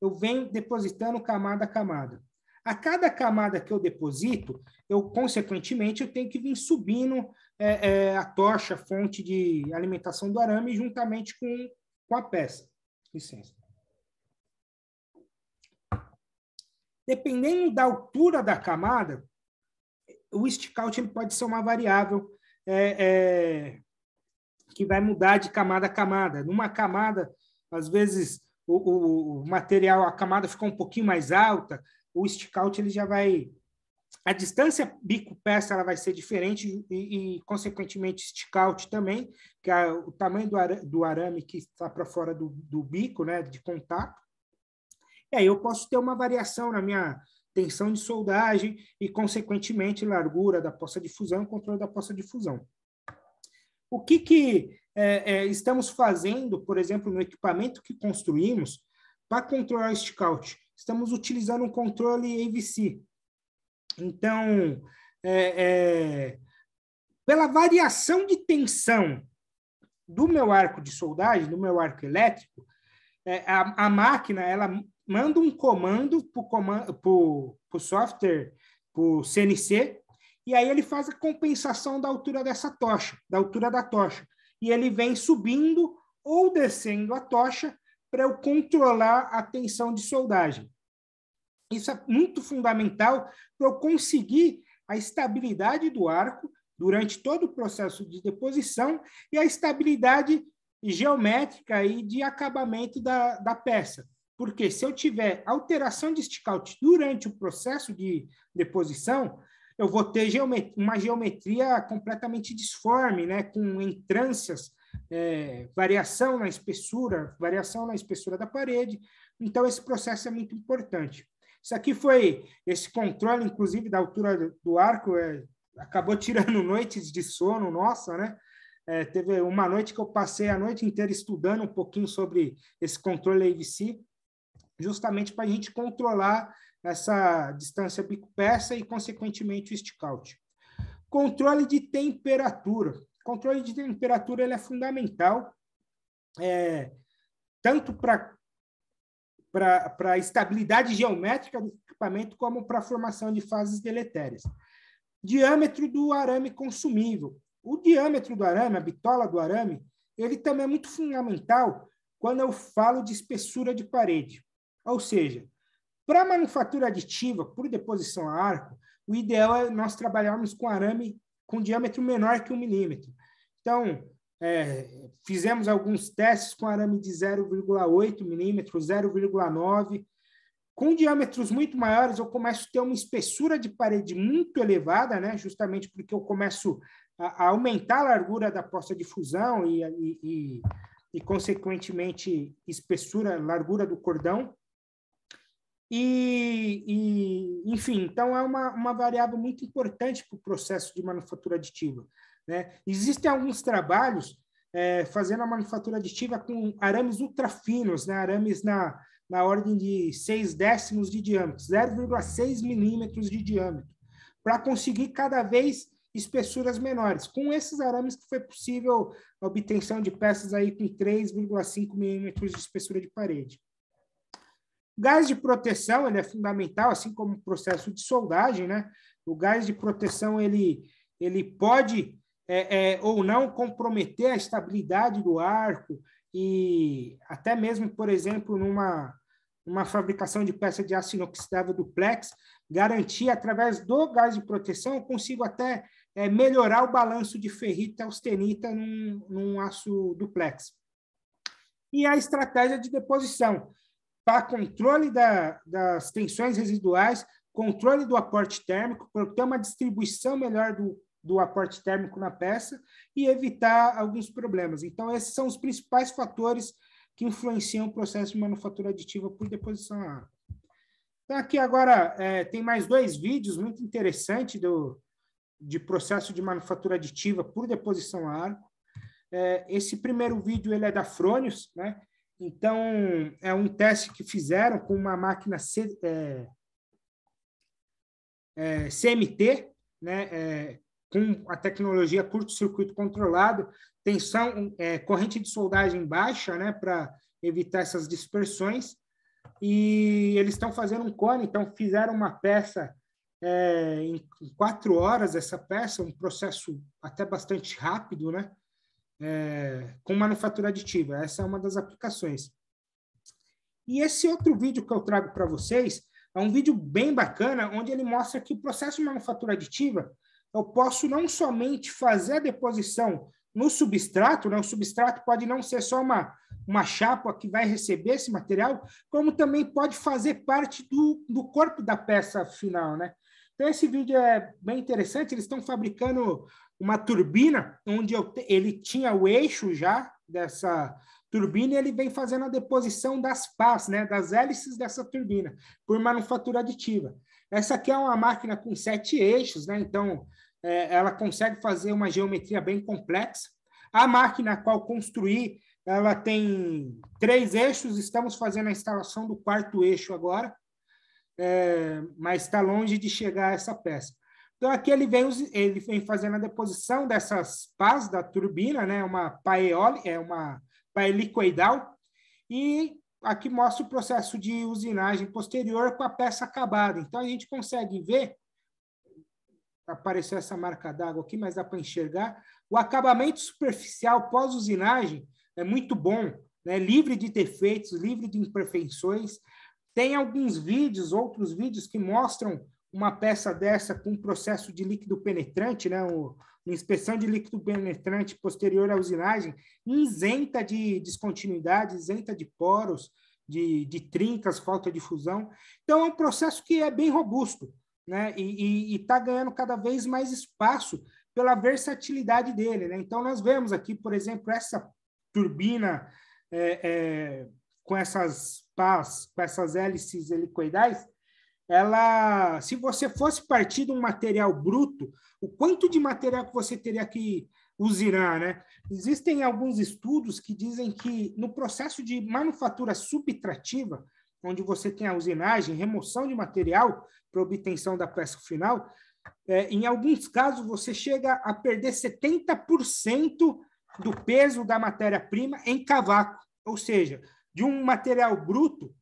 eu venho depositando camada a camada. A cada camada que eu deposito, consequentemente, eu tenho que vir subindo a tocha, a fonte de alimentação do arame, juntamente com a peça. Licença. Dependendo da altura da camada, o stick-out ele pode ser uma variável que vai mudar de camada a camada. Numa camada, às vezes, o material, a camada fica um pouquinho mais alta, o stick-out ele já vai... A distância bico-peça ela vai ser diferente e consequentemente, stick-out também, que é o tamanho do arame que está para fora do bico, né, de contato. E aí eu posso ter uma variação na minha tensão de soldagem e, consequentemente, largura da poça de fusão e controle da poça de fusão. O que estamos fazendo, por exemplo, no equipamento que construímos para controlar o stick-out? Estamos utilizando um controle AVC. Então, pela variação de tensão do meu arco de soldagem, do meu arco elétrico, a máquina ela manda um comando para o software, para o CNC, e aí ele faz a compensação da altura dessa tocha, da altura da tocha. E ele vem subindo ou descendo a tocha para eu controlar a tensão de soldagem. Isso é muito fundamental para eu conseguir a estabilidade do arco durante todo o processo de deposição e a estabilidade geométrica e de acabamento da peça. Porque se eu tiver alteração de stick-out durante o processo de deposição, eu vou ter uma geometria completamente disforme, né, com entrâncias, variação na espessura da parede. Então, esse processo é muito importante. Isso aqui esse controle, inclusive, da altura do arco, acabou tirando noites de sono, nossa, né? Teve uma noite que eu passei a noite inteira estudando um pouquinho sobre esse controle AVC, justamente para a gente controlar essa distância bico-peça e, consequentemente, o stick-out. Controle de temperatura. Controle de temperatura ele é fundamental, tanto para a estabilidade geométrica do equipamento, como para a formação de fases deletérias. Diâmetro do arame consumível. O diâmetro do arame, a bitola do arame, ele também é muito fundamental quando eu falo de espessura de parede. Ou seja, para a manufatura aditiva, por deposição a arco, o ideal é nós trabalharmos com arame com diâmetro menor que 1 milímetro. Então, fizemos alguns testes com arame de 0,8 milímetros, 0,9. Com diâmetros muito maiores, eu começo a ter uma espessura de parede muito elevada, né? Justamente porque eu começo a aumentar a largura da poça de fusão e consequentemente, largura do cordão. Enfim, então é uma variável muito importante para o processo de manufatura aditiva, né? Existem alguns trabalhos fazendo a manufatura aditiva com arames ultrafinos, né? Arames na ordem de 6/10 de diâmetro, 0,6 milímetros de diâmetro, para conseguir cada vez espessuras menores. Com esses arames que foi possível a obtenção de peças aí com 3,5 milímetros de espessura de parede. Gás de proteção ele é fundamental, assim como o processo de soldagem, né? O gás de proteção ele pode ou não comprometer a estabilidade do arco e até mesmo, por exemplo, numa fabricação de peça de aço inoxidável duplex, garantir através do gás de proteção, eu consigo até melhorar o balanço de ferrita e austenita num aço duplex. E a estratégia de deposição, para controle das tensões residuais, controle do aporte térmico, para ter uma distribuição melhor do aporte térmico na peça e evitar alguns problemas. Então, esses são os principais fatores que influenciam o processo de manufatura aditiva por deposição a arco. Então, aqui agora tem mais 2 vídeos muito interessantes de processo de manufatura aditiva por deposição a arco. Esse primeiro vídeo ele é da Fronius, né? Então, é um teste que fizeram com uma máquina CMT, né? Com a tecnologia curto-circuito controlado, tensão, corrente de soldagem baixa, né? Para evitar essas dispersões. E eles estão fazendo um cone, então fizeram uma peça em 4 horas, essa peça, um processo até bastante rápido, né? Com manufatura aditiva. Essa é uma das aplicações. E esse outro vídeo que eu trago para vocês é um vídeo bem bacana, onde ele mostra que o processo de manufatura aditiva, eu posso não somente fazer a deposição no substrato, né? O substrato pode não ser só uma chapa que vai receber esse material, como também pode fazer parte do corpo da peça final, né? Então, esse vídeo é bem interessante. Eles estão fabricando uma turbina, onde ele tinha o eixo já dessa turbina, e ele vem fazendo a deposição das pás, né, das hélices dessa turbina, por manufatura aditiva. Essa aqui é uma máquina com 7 eixos, né? Então, ela consegue fazer uma geometria bem complexa. A máquina a qual construí, ela tem 3 eixos, estamos fazendo a instalação do 4º eixo agora, mas está longe de chegar a essa peça. Então, aqui ele vem fazendo a deposição dessas pás da turbina, né? Uma pá eólica, uma pá helicoidal, e aqui mostra o processo de usinagem posterior com a peça acabada. Então, a gente consegue ver, apareceu essa marca d'água aqui, mas dá para enxergar, o acabamento superficial pós-usinagem é muito bom, né? Livre de defeitos, livre de imperfeições. Tem alguns vídeos, outros vídeos que mostram uma peça dessa com processo de líquido penetrante, né? Uma inspeção de líquido penetrante posterior à usinagem, isenta de descontinuidade, isenta de poros, de trincas, falta de fusão. Então, é um processo que é bem robusto, né? E está ganhando cada vez mais espaço pela versatilidade dele, né? Então, nós vemos aqui, por exemplo, essa turbina com essas pás, com essas hélices helicoidais, ela, se você fosse partir de um material bruto, o quanto de material que você teria que usinar, né? Existem alguns estudos que dizem que no processo de manufatura subtrativa, onde você tem a usinagem, remoção de material para obtenção da peça final, em alguns casos você chega a perder 70% do peso da matéria-prima em cavaco, ou seja, de um material bruto,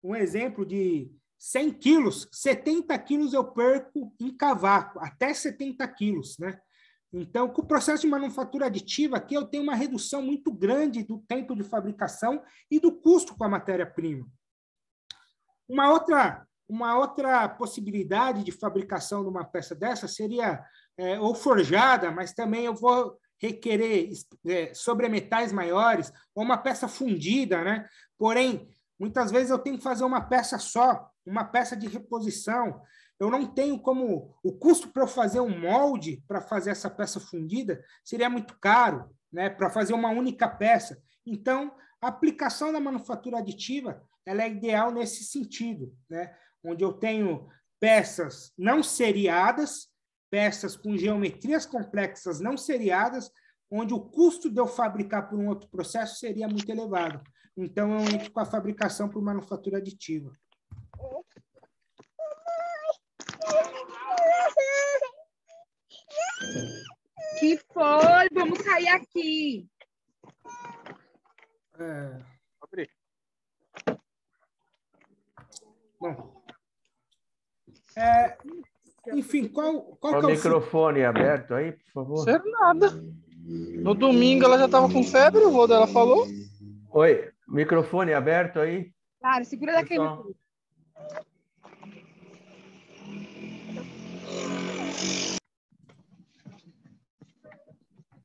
um exemplo de 100 quilos, 70 quilos eu perco em cavaco, até 70 quilos, né? Então, com o processo de manufatura aditiva, aqui eu tenho uma redução muito grande do tempo de fabricação e do custo com a matéria-prima. Uma outra possibilidade de fabricação de uma peça dessa seria ou forjada, mas também eu vou requerer sobremetais maiores, ou uma peça fundida, né? Porém, muitas vezes eu tenho que fazer uma peça só, uma peça de reposição. Eu não tenho como... O custo para eu fazer um molde, para fazer essa peça fundida, seria muito caro, né? Para fazer uma única peça. Então, a aplicação da manufatura aditiva ela é ideal nesse sentido, né? Onde eu tenho peças não seriadas, peças com geometrias complexas não seriadas, onde o custo de eu fabricar por um outro processo seria muito elevado. Então, eu entro com a fabricação por manufatura aditiva. Que foi? Vamos sair aqui. Bom. Enfim, qual o microfone aberto aí, por favor? Ser nada. No domingo ela já estava com febre, o vô dela falou. Oi, microfone aberto aí? Claro, segura daquele.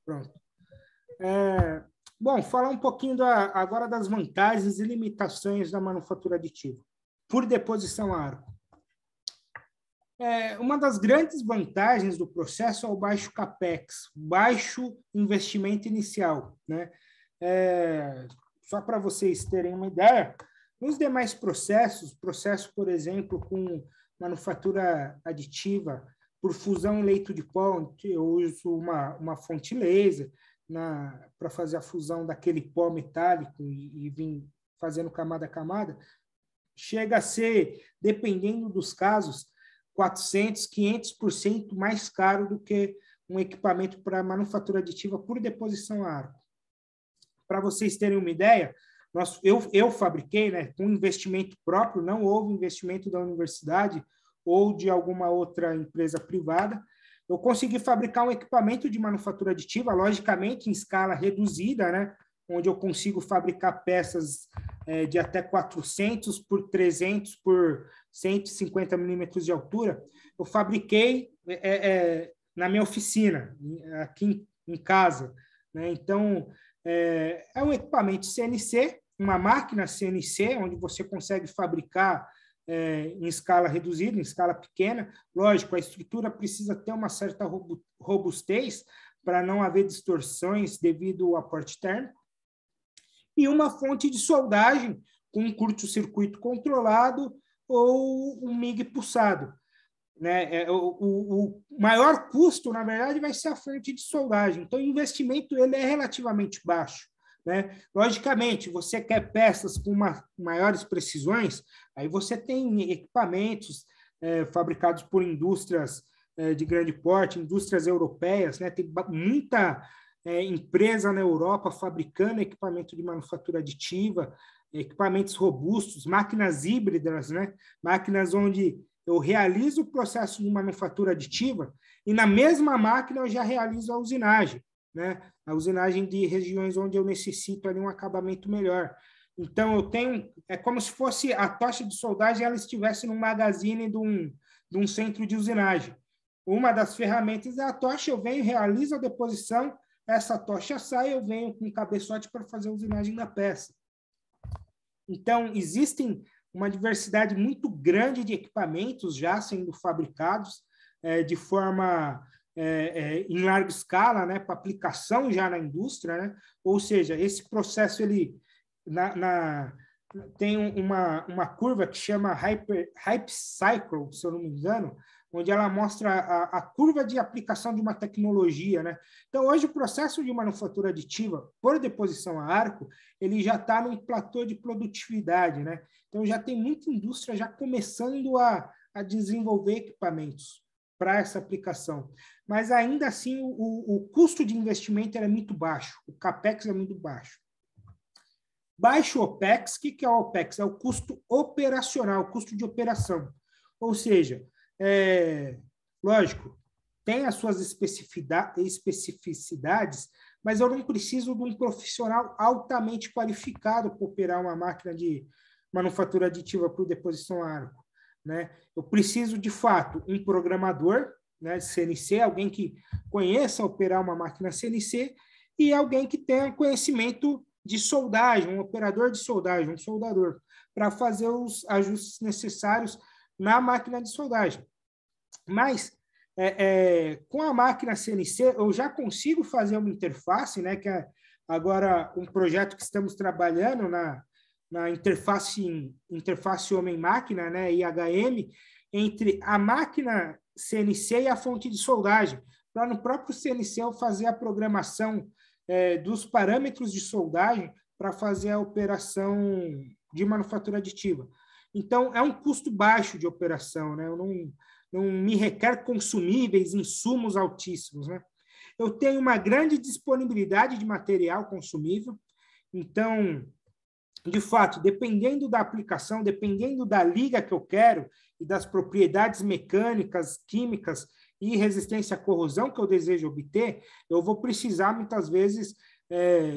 Pronto. Bom, falar um pouquinho agora das vantagens e limitações da manufatura aditiva por deposição a arco. Uma das grandes vantagens do processo é o baixo capex, baixo investimento inicial, né? Só para vocês terem uma ideia, nos demais processos, por exemplo, com manufatura aditiva por fusão em leito de pó, eu uso uma fonte laser para fazer a fusão daquele pó metálico e vim fazendo camada a camada, chega a ser, dependendo dos casos, 400%, 500% mais caro do que um equipamento para manufatura aditiva por deposição a arco. Para vocês terem uma ideia, eu fabriquei, né, com investimento próprio, não houve investimento da universidade ou de alguma outra empresa privada. Eu consegui fabricar um equipamento de manufatura aditiva, logicamente em escala reduzida, né, onde eu consigo fabricar peças de até 400 por 300 por 150 milímetros de altura. Eu fabriquei na minha oficina, aqui em casa, né? Então, é um equipamento CNC, uma máquina CNC, onde você consegue fabricar em escala reduzida, em escala pequena. Lógico, a estrutura precisa ter uma certa robustez para não haver distorções devido ao aporte térmico. E uma fonte de soldagem com um curto-circuito controlado ou um MIG pulsado, né? O maior custo, na verdade, vai ser a fonte de soldagem. Então, o investimento ele é relativamente baixo, né? Logicamente, você quer peças com maiores precisões, aí você tem equipamentos fabricados por indústrias de grande porte, indústrias europeias, né? Tem muita empresa na Europa fabricando equipamento de manufatura aditiva, equipamentos robustos, máquinas híbridas, né? Máquinas onde eu realizo o processo de manufatura aditiva e na mesma máquina eu já realizo a usinagem, né? A usinagem de regiões onde eu necessito ali um acabamento melhor. Então, eu tenho... É como se fosse a tocha de soldagem ela estivesse num magazine de um centro de usinagem. Uma das ferramentas é a tocha, eu venho, realizo a deposição, essa tocha sai, eu venho com um cabeçote para fazer a usinagem da peça. Então, existem uma diversidade muito grande de equipamentos já sendo fabricados de forma em larga escala, né, para aplicação já na indústria, né? Ou seja, esse processo ele tem uma curva que chama Hype Cycle, se eu não me engano, onde ela mostra a curva de aplicação de uma tecnologia, né? Então, hoje, o processo de manufatura aditiva por deposição a arco, ele já está num platô de produtividade, né? Então, já tem muita indústria já começando a desenvolver equipamentos para essa aplicação. Mas, ainda assim, o custo de investimento é muito baixo, o CAPEX é muito baixo. Baixo OPEX, o que é o OPEX? É o custo operacional, o custo de operação. Ou seja, lógico, tem as suas especificidades, mas eu não preciso de um profissional altamente qualificado para operar uma máquina de manufatura aditiva por deposição a arco, né? Eu preciso, de fato, um programador, né, de CNC, alguém que conheça operar uma máquina CNC e alguém que tenha conhecimento de soldagem, um operador de soldagem, um soldador, para fazer os ajustes necessários na máquina de soldagem. Mas, com a máquina CNC, eu já consigo fazer uma interface, né, que é agora um projeto que estamos trabalhando na interface homem-máquina, né, IHM, entre a máquina CNC e a fonte de soldagem, para no próprio CNC eu fazer a programação dos parâmetros de soldagem para fazer a operação de manufatura aditiva. Então, é um custo baixo de operação, né? Eu não me requer consumíveis, insumos altíssimos, né? Eu tenho uma grande disponibilidade de material consumível, então, de fato, dependendo da aplicação, dependendo da liga que eu quero e das propriedades mecânicas, químicas e resistência à corrosão que eu desejo obter, eu vou precisar, muitas vezes,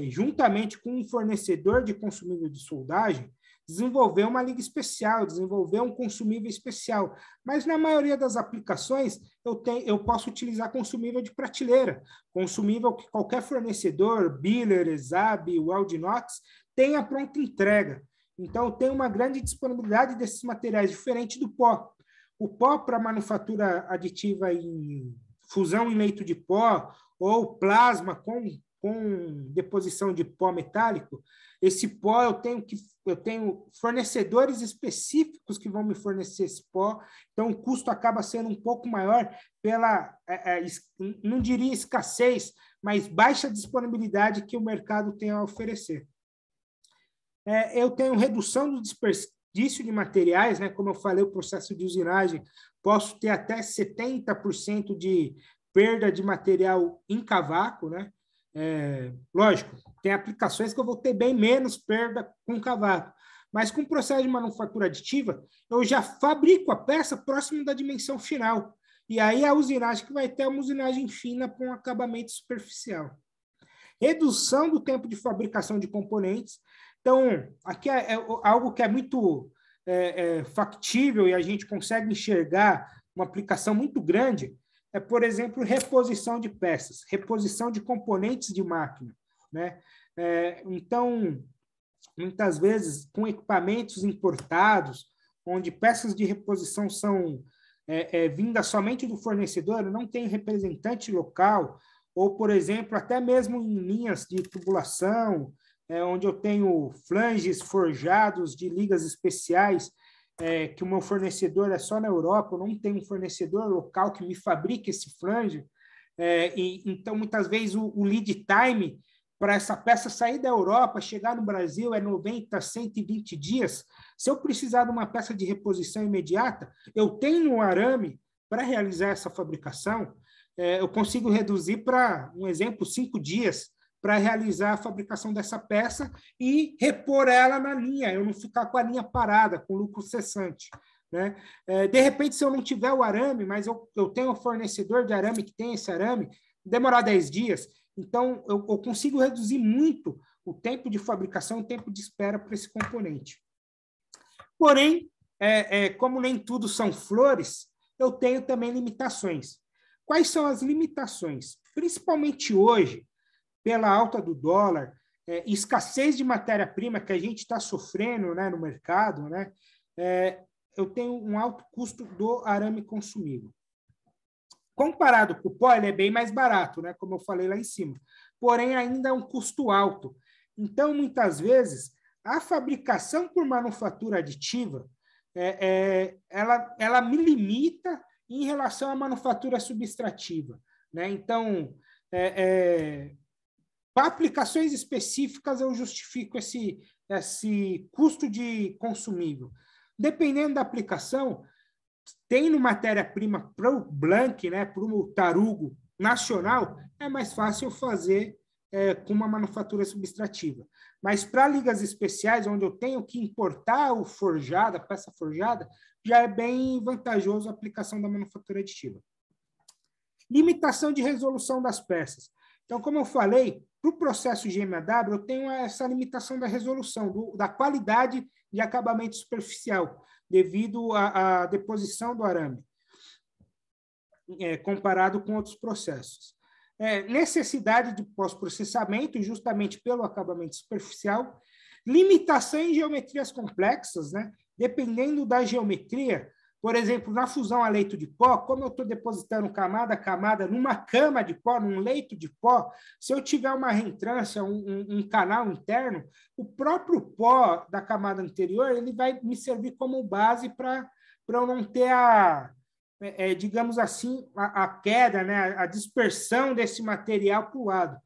juntamente com um fornecedor de consumível de soldagem, desenvolver uma liga especial, desenvolver um consumível especial. Mas, na maioria das aplicações, eu posso utilizar consumível de prateleira, consumível que qualquer fornecedor, Biller, ESAB, Weldinox, tenha pronta entrega. Então, tem uma grande disponibilidade desses materiais, diferente do pó. O pó para manufatura aditiva em fusão em leito de pó ou plasma com deposição de pó metálico, esse pó eu tenho fornecedores específicos que vão me fornecer esse pó, então o custo acaba sendo um pouco maior pela, não diria escassez, mas baixa disponibilidade que o mercado tem a oferecer. Eu tenho redução do desperdício de materiais, né? Como eu falei, o processo de usinagem, posso ter até 70% de perda de material em cavaco, né? Lógico, tem aplicações que eu vou ter bem menos perda com cavaco, mas com o processo de manufatura aditiva, eu já fabrico a peça próximo da dimensão final, e aí a usinagem que vai ter uma usinagem fina com um acabamento superficial. Redução do tempo de fabricação de componentes. Então, aqui é algo que é muito factível e a gente consegue enxergar uma aplicação muito grande, por exemplo, reposição de peças, reposição de componentes de máquina, né? Então, muitas vezes, com equipamentos importados, onde peças de reposição são vindas somente do fornecedor, não tem representante local, ou, por exemplo, até mesmo em linhas de tubulação, onde eu tenho flanges forjados de ligas especiais, que o meu fornecedor é só na Europa, eu não tenho um fornecedor local que me fabrique esse flange, então, muitas vezes, o lead time para essa peça sair da Europa, chegar no Brasil, é 90, 120 dias. Se eu precisar de uma peça de reposição imediata, eu tenho um arame para realizar essa fabricação, eu consigo reduzir para, um exemplo, 5 dias, para realizar a fabricação dessa peça e repor ela na linha, eu não ficar com a linha parada, com lucro cessante, né? De repente, se eu não tiver o arame, mas eu tenho um fornecedor de arame que tem esse arame, demorar 10 dias, então eu consigo reduzir muito o tempo de fabricação, o tempo de espera para esse componente. Porém, como nem tudo são flores, eu tenho também limitações. Quais são as limitações? Principalmente hoje, pela alta do dólar, escassez de matéria-prima que a gente está sofrendo, né, no mercado, né, eu tenho um alto custo do arame consumível. Comparado com o pó, ele é bem mais barato, né, como eu falei lá em cima, porém ainda é um custo alto. Então, muitas vezes, a fabricação por manufatura aditiva, ela me limita em relação à manufatura subtrativa, né? Então, para aplicações específicas, eu justifico esse custo de consumível. Dependendo da aplicação, tendo matéria-prima para o Blank, né, para o tarugo nacional, é mais fácil fazer com uma manufatura subtrativa. Mas para ligas especiais, onde eu tenho que importar o forjado, a peça forjada, já é bem vantajoso a aplicação da manufatura aditiva. Limitação de resolução das peças. Então, como eu falei, para o processo GMAW, eu tenho essa limitação da resolução, da qualidade de acabamento superficial, devido à deposição do arame, comparado com outros processos. Necessidade de pós-processamento, justamente pelo acabamento superficial. Limitação em geometrias complexas, né? Dependendo da geometria. Por exemplo, na fusão a leito de pó, como eu estou depositando camada a camada numa cama de pó, num leito de pó, se eu tiver uma reentrância, um canal interno, o próprio pó da camada anterior ele vai me servir como base para eu não ter digamos assim, a queda, né, a dispersão desse material para o lado.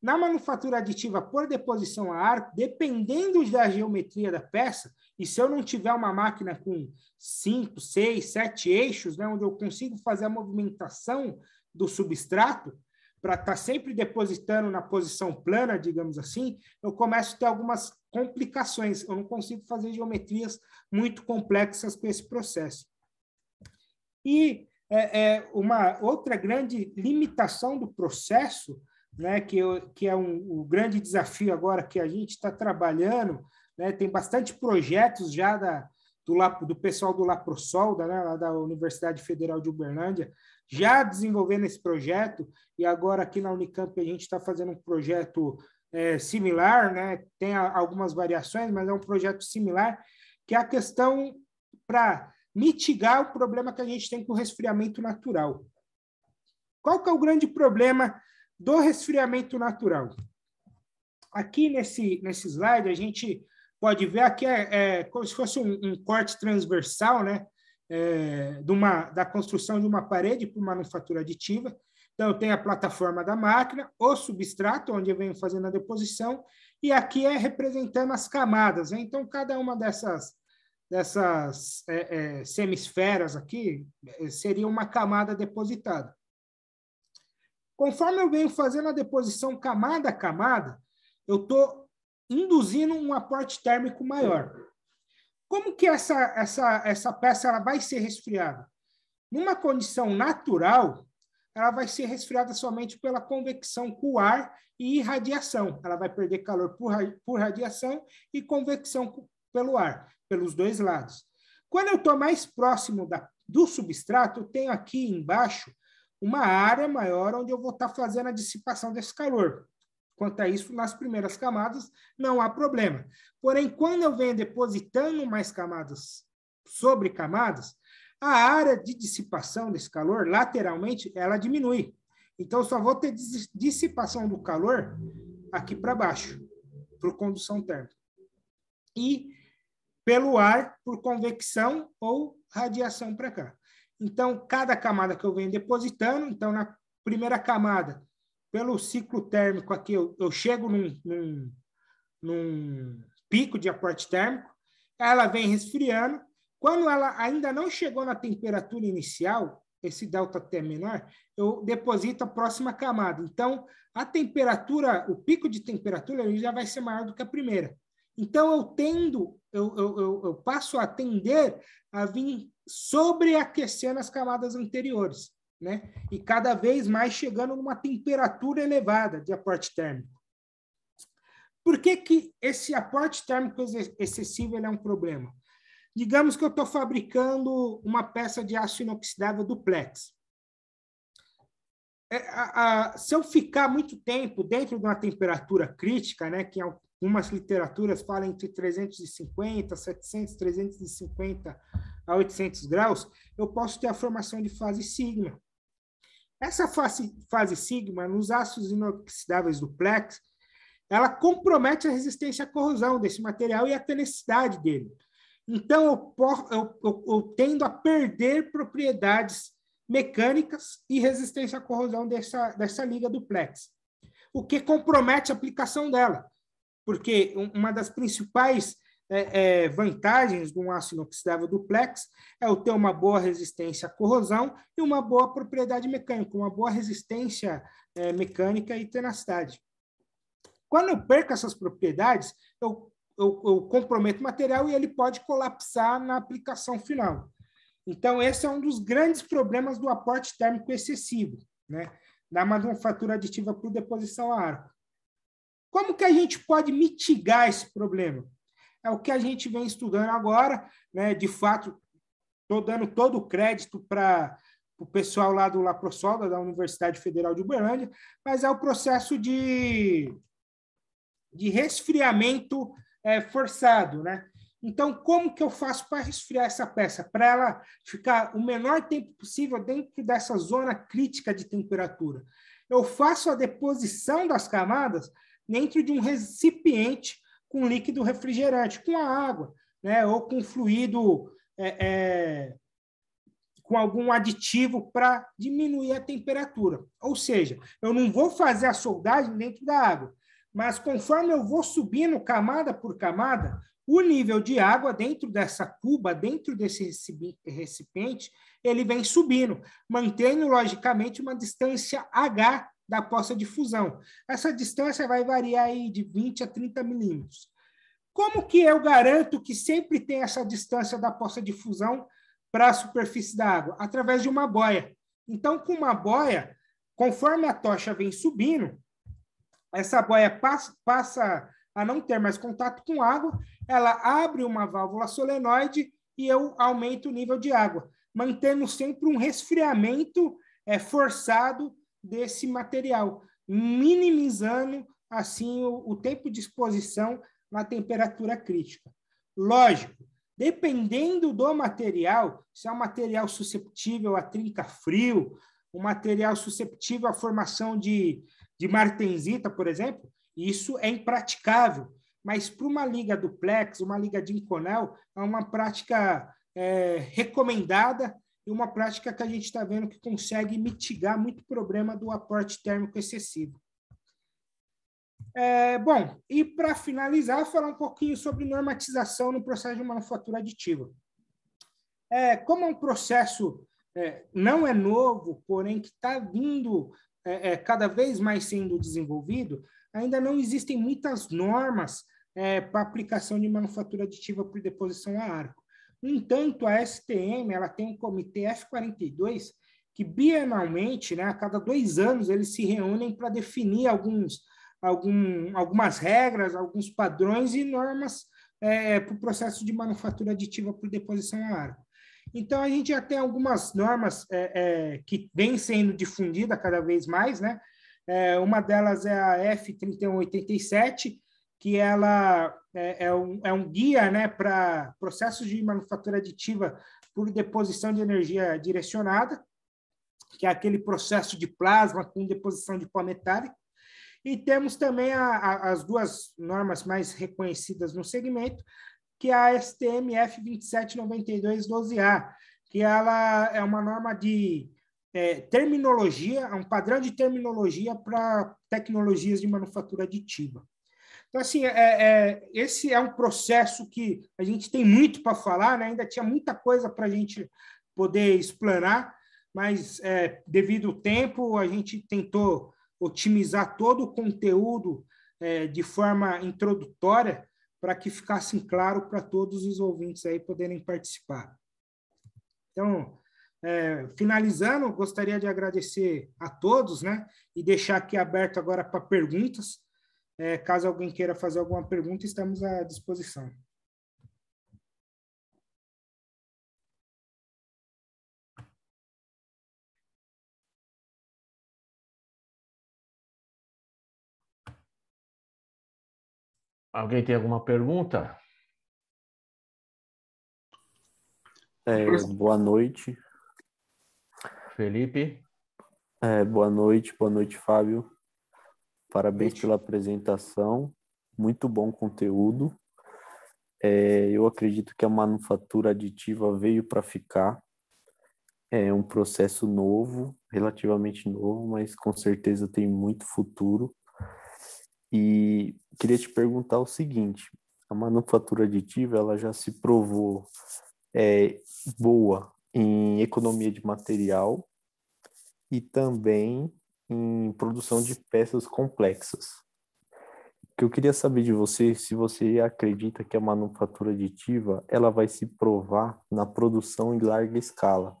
Na manufatura aditiva por deposição a arco, dependendo da geometria da peça, e se eu não tiver uma máquina com 5, 6, 7 eixos, né, onde eu consigo fazer a movimentação do substrato, para estar sempre depositando na posição plana, digamos assim, eu começo a ter algumas complicações. Eu não consigo fazer geometrias muito complexas com esse processo. E uma outra grande limitação do processo, né, que é o grande desafio agora que a gente está trabalhando, né, tem bastante projetos já do pessoal do Laprosol, lá da Universidade Federal de Uberlândia, já desenvolvendo esse projeto, e agora aqui na Unicamp a gente está fazendo um projeto similar, né, tem algumas variações, mas é um projeto similar, que é a questão para mitigar o problema que a gente tem com o resfriamento natural. Qual que é o grande problema do resfriamento natural? Aqui nesse slide, a gente pode ver aqui como se fosse um corte transversal, né, da construção de uma parede para uma manufatura aditiva. Então, eu tenho a plataforma da máquina, o substrato, onde eu venho fazendo a deposição, e aqui representando as camadas, né? Então, cada uma dessas semisferas aqui seria uma camada depositada. Conforme eu venho fazendo a deposição camada a camada, eu estou induzindo um aporte térmico maior. Como que essa peça ela vai ser resfriada? Numa condição natural, ela vai ser resfriada somente pela convecção com o ar e irradiação. Ela vai perder calor por radiação e convecção pelo ar, pelos dois lados. Quando eu estou mais próximo do substrato, eu tenho aqui embaixo uma área maior onde eu vou estar fazendo a dissipação desse calor. Quanto a isso, nas primeiras camadas, não há problema. Porém, quando eu venho depositando mais camadas sobre camadas, a área de dissipação desse calor, lateralmente, ela diminui. Então, eu só vou ter dissipação do calor aqui para baixo, por condução térmica. E pelo ar, por convecção ou radiação para cá. Então, cada camada que eu venho depositando, então, na primeira camada, pelo ciclo térmico aqui, eu chego num pico de aporte térmico, ela vem resfriando. Quando ela ainda não chegou na temperatura inicial, esse ΔT menor, eu deposito a próxima camada. Então, a temperatura, o pico de temperatura, ele já vai ser maior do que a primeira. Então, eu passo a tender a vir sobreaquecendo as camadas anteriores, né? E cada vez mais chegando numa temperatura elevada de aporte térmico. Por que esse aporte térmico excessivo ele é um problema? Digamos que eu estou fabricando uma peça de aço inoxidável duplex. Se eu ficar muito tempo dentro de uma temperatura crítica, né, que em algumas literaturas falam entre 350, 700, 350 a 800 graus, eu posso ter a formação de fase sigma. Essa fase sigma, nos aços inoxidáveis duplex, ela compromete a resistência à corrosão desse material e a tenacidade dele. Então, eu tendo a perder propriedades mecânicas e resistência à corrosão dessa liga duplex, o que compromete a aplicação dela, porque uma das principais vantagens de um aço inoxidável duplex é o ter uma boa resistência à corrosão e uma boa propriedade mecânica, uma boa resistência mecânica e tenacidade. Quando eu perco essas propriedades, eu comprometo o material e ele pode colapsar na aplicação final. Então, esse é um dos grandes problemas do aporte térmico excessivo, né, da manufatura aditiva por deposição a arco. Como que a gente pode mitigar esse problema? É o que a gente vem estudando agora, né? De fato, estou dando todo o crédito para o pessoal lá do Laprosolda, da Universidade Federal de Uberlândia, mas é o processo de resfriamento forçado, né? Então, como que eu faço para resfriar essa peça? Para ela ficar o menor tempo possível dentro dessa zona crítica de temperatura. Eu faço a deposição das camadas dentro de um recipiente com líquido refrigerante, com a água, né? Ou com fluido, com algum aditivo para diminuir a temperatura. Ou seja, eu não vou fazer a soldagem dentro da água, mas conforme eu vou subindo camada por camada, o nível de água dentro dessa cuba, dentro desse recipiente, ele vem subindo, mantendo, logicamente, uma distância H da poça de fusão. Essa distância vai variar aí de 20 a 30 milímetros. Como que eu garanto que sempre tem essa distância da poça de fusão para a superfície da água? Através de uma boia. Então, com uma boia, conforme a tocha vem subindo, essa boia passa a não ter mais contato com água, ela abre uma válvula solenoide e eu aumento o nível de água, mantendo sempre um resfriamento forçado desse material, minimizando, assim, o tempo de exposição na temperatura crítica. Lógico, dependendo do material, se é um material suscetível a trinca-frio, um material suscetível à formação de martensita, por exemplo, isso é impraticável. Mas para uma liga duplex, uma liga de Inconel, é uma prática recomendada e uma prática que a gente está vendo que consegue mitigar muito problema do aporte térmico excessivo. Bom, e para finalizar, falar um pouquinho sobre normatização no processo de manufatura aditiva. Como é um processo não é novo, porém que está vindo cada vez mais sendo desenvolvido, ainda não existem muitas normas para aplicação de manufatura aditiva por deposição a arco. No entanto, a STM ela tem um comitê F42 que bienalmente, né, a cada 2 anos, eles se reúnem para definir algumas regras, alguns padrões e normas para o processo de manufatura aditiva por deposição a arco. Então, a gente já tem algumas normas que vêm sendo difundida cada vez mais, né? Uma delas é a F3187, que ela é um guia, né, para processos de manufatura aditiva por deposição de energia direcionada, que é aquele processo de plasma com deposição de pó metálico. E temos também as duas normas mais reconhecidas no segmento, que é a STM F279212A, que ela é uma norma de terminologia, é um padrão de terminologia para tecnologias de manufatura aditiva. Então, assim, esse é um processo que a gente tem muito para falar, né? Ainda tinha muita coisa para a gente poder explanar, mas devido ao tempo, a gente tentou otimizar todo o conteúdo de forma introdutória para que ficasse claro para todos os ouvintes aí poderem participar. Então, finalizando, gostaria de agradecer a todos, né? E deixar aqui aberto agora para perguntas. Caso alguém queira fazer alguma pergunta, estamos à disposição. Alguém tem alguma pergunta? Boa noite. Felipe? Boa noite, Fábio. Parabéns pela apresentação, muito bom conteúdo. Eu acredito que a manufatura aditiva veio para ficar. É um processo novo, relativamente novo, mas com certeza tem muito futuro. E queria te perguntar o seguinte: a manufatura aditiva ela já se provou é, boa em economia de material e também em produção de peças complexas. O que eu queria saber de você, se você acredita que a manufatura aditiva ela vai se provar na produção em larga escala,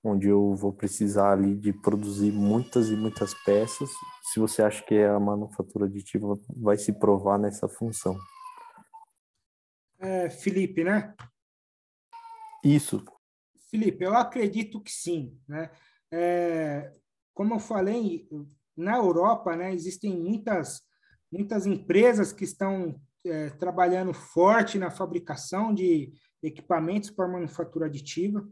onde eu vou precisar ali de produzir muitas e muitas peças, se você acha que a manufatura aditiva vai se provar nessa função. Felipe, né? Isso. Felipe, eu acredito que sim, né? Como eu falei, na Europa, né, existem muitas empresas que estão trabalhando forte na fabricação de equipamentos para manufatura aditiva.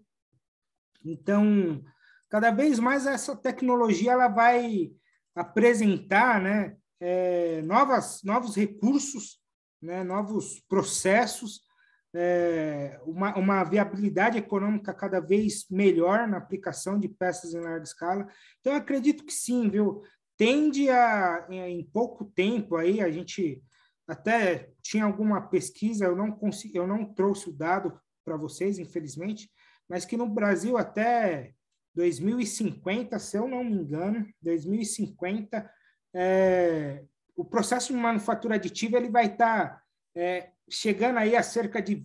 Então, cada vez mais essa tecnologia ela vai apresentar, né, novos recursos, né, novos processos, uma viabilidade econômica cada vez melhor na aplicação de peças em larga escala. Então, eu acredito que sim, viu? Tende em pouco tempo aí, a gente até tinha alguma pesquisa, eu não trouxe o dado para vocês, infelizmente, mas que no Brasil até 2050, se eu não me engano, 2050, o processo de manufatura aditiva ele vai estar chegando aí a cerca de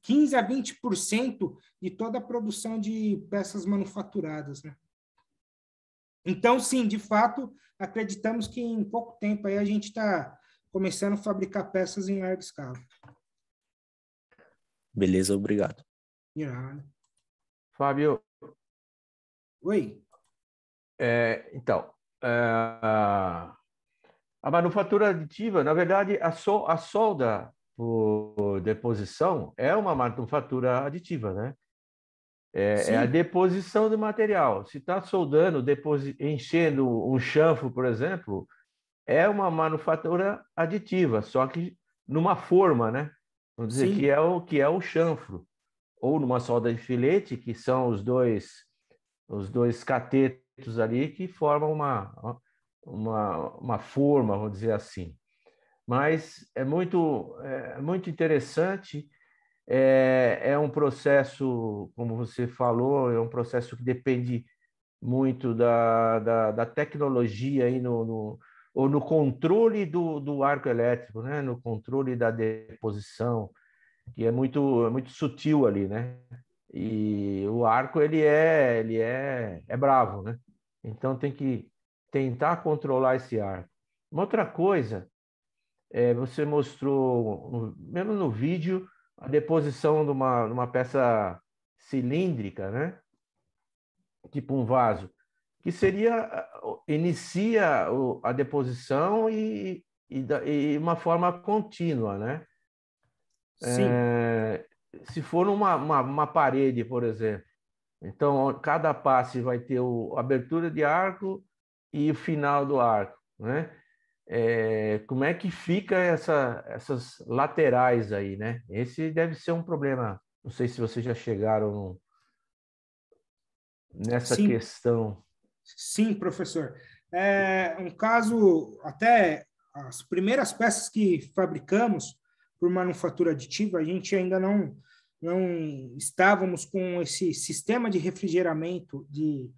15 a 20% de toda a produção de peças manufaturadas, né? Então, sim, de fato, acreditamos que em pouco tempo aí a gente está começando a fabricar peças em larga escala. Beleza, obrigado. Irado. Fábio, Oi. então, a manufatura aditiva, na verdade, a solda por deposição é uma manufatura aditiva, né? É a deposição do material. Se está soldando, enchendo um chanfro, por exemplo, é uma manufatura aditiva, só que numa forma, né? Vamos dizer que é o chanfro, ou numa solda de filete, que são os dois catetos ali que formam uma forma, vamos dizer assim. Mas é muito interessante. É um processo, como você falou, é um processo que depende muito da tecnologia aí ou no controle do arco elétrico, né? No controle da deposição, que é muito sutil ali, né? E o arco ele é bravo, né? Então tem que tentar controlar esse arco. Uma outra coisa, você mostrou, mesmo no vídeo, a deposição de uma peça cilíndrica, né? Tipo um vaso, que inicia a deposição e uma forma contínua, né? Sim. Se for uma parede, por exemplo, então cada passe vai ter a abertura de arco e o final do arco, né? Como é que fica essas laterais aí, né? Esse deve ser um problema. Não sei se vocês já chegaram nessa Sim. questão. Sim, professor. Um caso, até as primeiras peças que fabricamos por manufatura aditiva, a gente ainda não estávamos com esse sistema de refrigeramento, de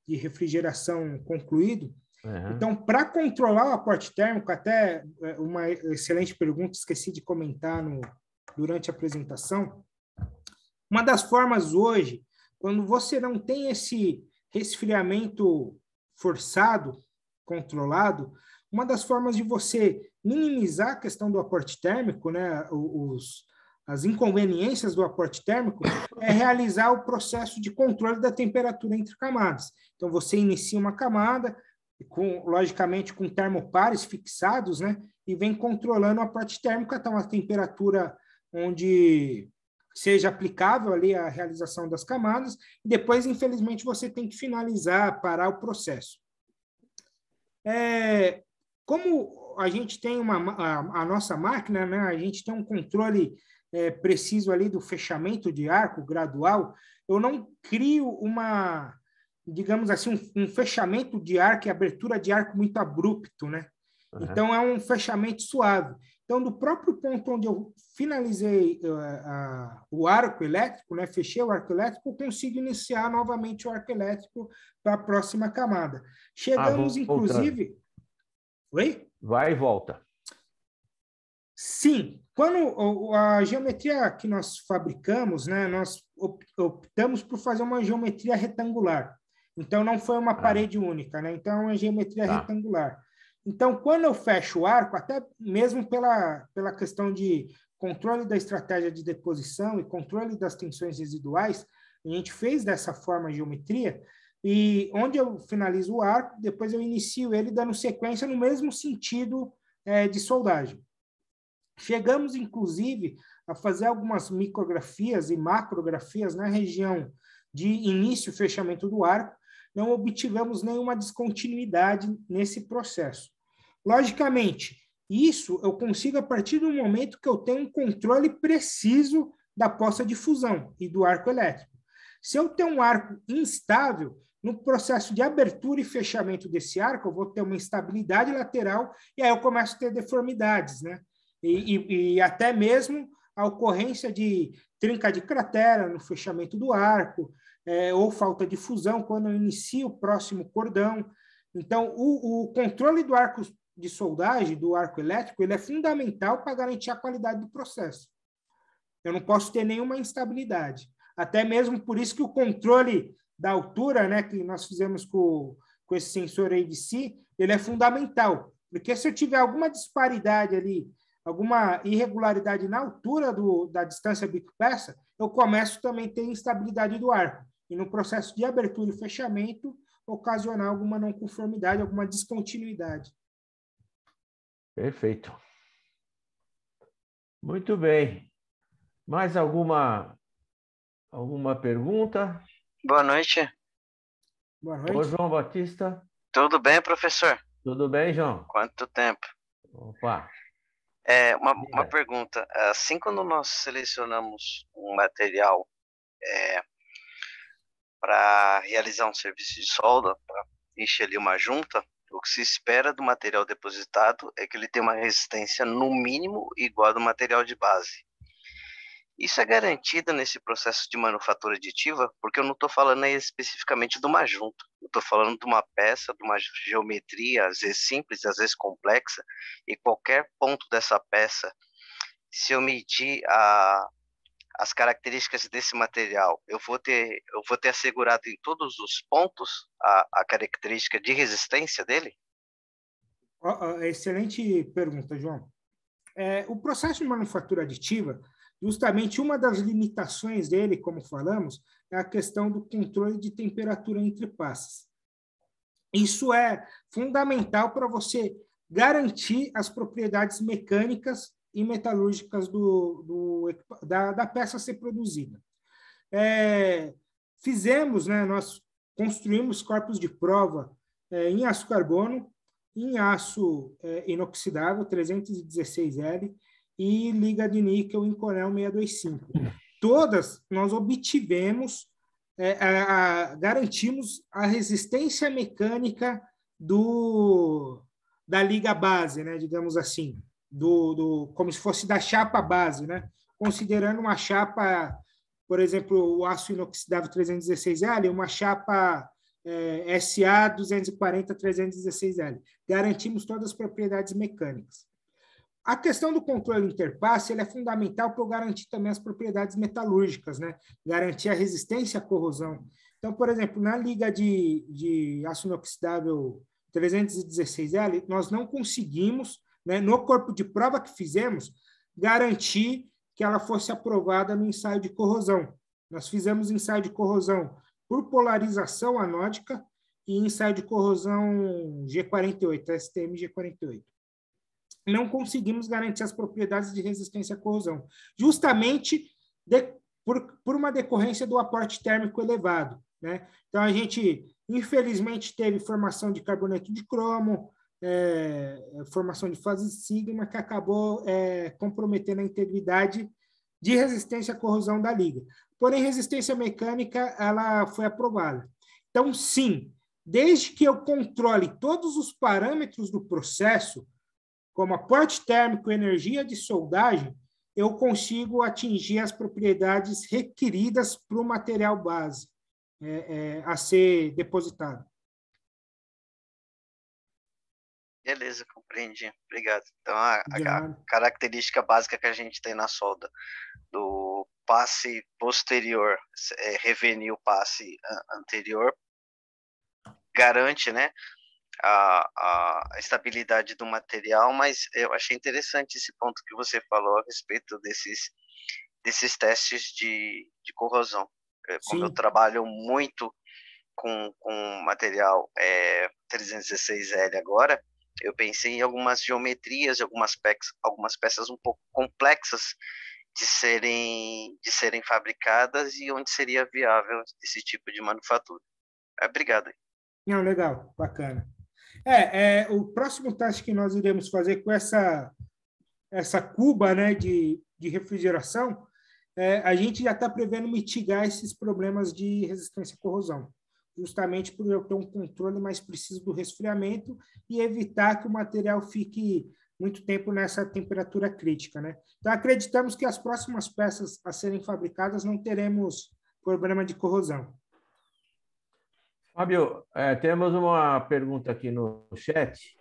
refrigeração concluído. Uhum. Então, para controlar o aporte térmico, até uma excelente pergunta, esqueci de comentar durante a apresentação. Uma das formas hoje, quando você não tem esse resfriamento forçado, controlado, uma das formas de você minimizar a questão do aporte térmico, né, as inconveniências do aporte térmico, é realizar o processo de controle da temperatura entre camadas. Então, você inicia uma camada, logicamente com termopares fixados, né, e vem controlando o aporte térmico até uma temperatura onde seja aplicável ali a realização das camadas, e depois, infelizmente, você tem que finalizar, parar o processo. Como a gente tem a nossa máquina, né, a gente tem um controle preciso ali do fechamento de arco gradual, eu não crio digamos assim, um fechamento de arco e abertura de arco muito abrupto, né? Então, é um fechamento suave. Então, do próprio ponto onde eu finalizei o arco elétrico, né, fechei o arco elétrico, eu consigo iniciar novamente o arco elétrico para a próxima camada. Chegamos, inclusive... Oi? Vai e volta. Sim. Quando a geometria que nós fabricamos, né, nós optamos por fazer uma geometria retangular. Então, não foi uma parede única, né? Então, é uma geometria retangular. Então, quando eu fecho o arco, até mesmo pela questão de controle da estratégia de deposição e controle das tensões residuais, a gente fez dessa forma a geometria, e onde eu finalizo o arco, depois eu inicio ele dando sequência no mesmo sentido de soldagem. Chegamos, inclusive, a fazer algumas micrografias e macrografias na região de início e fechamento do arco, não obtivemos nenhuma descontinuidade nesse processo. Logicamente, isso eu consigo a partir do momento que eu tenho um controle preciso da poça de fusão e do arco elétrico. Se eu tenho um arco instável, no processo de abertura e fechamento desse arco, eu vou ter uma instabilidade lateral e aí eu começo a ter deformidades, né? E até mesmo a ocorrência de trinca de cratera no fechamento do arco, ou falta de fusão quando eu inicio o próximo cordão. Então, o controle do arco de soldagem, do arco elétrico, ele é fundamental para garantir a qualidade do processo. Eu não posso ter nenhuma instabilidade. Até mesmo por isso que o controle da altura, né, que nós fizemos com esse sensor ADC, ele é fundamental. Porque se eu tiver alguma disparidade ali, alguma irregularidade na altura da distância bico-peça, eu começo também a ter instabilidade do arco. E no processo de abertura e fechamento, ocasionar alguma não conformidade, alguma descontinuidade. Perfeito. Muito bem. Mais alguma pergunta? Boa noite. Boa noite. Oi, João Batista. Tudo bem, professor? Tudo bem, João? Quanto tempo? Opa. Uma pergunta. Assim, quando nós selecionamos um material para realizar um serviço de solda, para encher ali uma junta, o que se espera do material depositado é que ele tenha uma resistência no mínimo igual ao do material de base. Isso é garantido nesse processo de manufatura aditiva, porque eu não estou falando aí especificamente de uma junta. Eu estou falando de uma peça, de uma geometria, às vezes simples, às vezes complexa, e qualquer ponto dessa peça, se eu medir as características desse material, eu vou ter assegurado em todos os pontos a característica de resistência dele? Excelente pergunta, João. O processo de manufatura aditiva, justamente uma das limitações dele, como falamos, é a questão do controle de temperatura entre passes. Isso é fundamental para você garantir as propriedades mecânicas e metalúrgicas da peça a ser produzida. Nós construímos corpos de prova em aço carbono, em aço inoxidável 316L e liga de níquel em Corel 625. Todas nós obtivemos, garantimos a resistência mecânica da liga base, né, digamos assim, como se fosse da chapa base, né? Considerando uma chapa, por exemplo, o aço inoxidável 316L, uma chapa SA 240-316L. Garantimos todas as propriedades mecânicas. A questão do controle interpasse ele é fundamental para eu garantir também as propriedades metalúrgicas, né? Garantir a resistência à corrosão. Então, por exemplo, na liga de aço inoxidável 316L, nós não conseguimos, né, no corpo de prova que fizemos, garantir que ela fosse aprovada no ensaio de corrosão. Nós fizemos ensaio de corrosão por polarização anódica e ensaio de corrosão G48, STM G48. Não conseguimos garantir as propriedades de resistência à corrosão, justamente por uma decorrência do aporte térmico elevado, né? Então, a gente, infelizmente, teve formação de carboneto de cromo, formação de fase sigma, que acabou comprometendo a integridade de resistência à corrosão da liga. Porém, resistência mecânica ela foi aprovada. Então, sim, desde que eu controle todos os parâmetros do processo, como aporte térmico, energia de soldagem, eu consigo atingir as propriedades requeridas para o material base a ser depositado. Beleza, compreendi. Obrigado. Então, a característica básica que a gente tem na solda do passe posterior, revenir o passe anterior, garante, né, a estabilidade do material, mas eu achei interessante esse ponto que você falou a respeito desses testes de corrosão. Como eu trabalho muito com material 316L agora, eu pensei em algumas geometrias, algumas peças um pouco complexas de serem fabricadas e onde seria viável esse tipo de manufatura. Obrigado. Não, legal, bacana. O próximo teste que nós iremos fazer com essa cuba, né, de refrigeração, a gente já está prevendo mitigar esses problemas de resistência à corrosão, justamente por eu ter um controle mais preciso do resfriamento e evitar que o material fique muito tempo nessa temperatura crítica, né? Então, acreditamos que as próximas peças a serem fabricadas não teremos problema de corrosão. Fábio, temos uma pergunta aqui no chat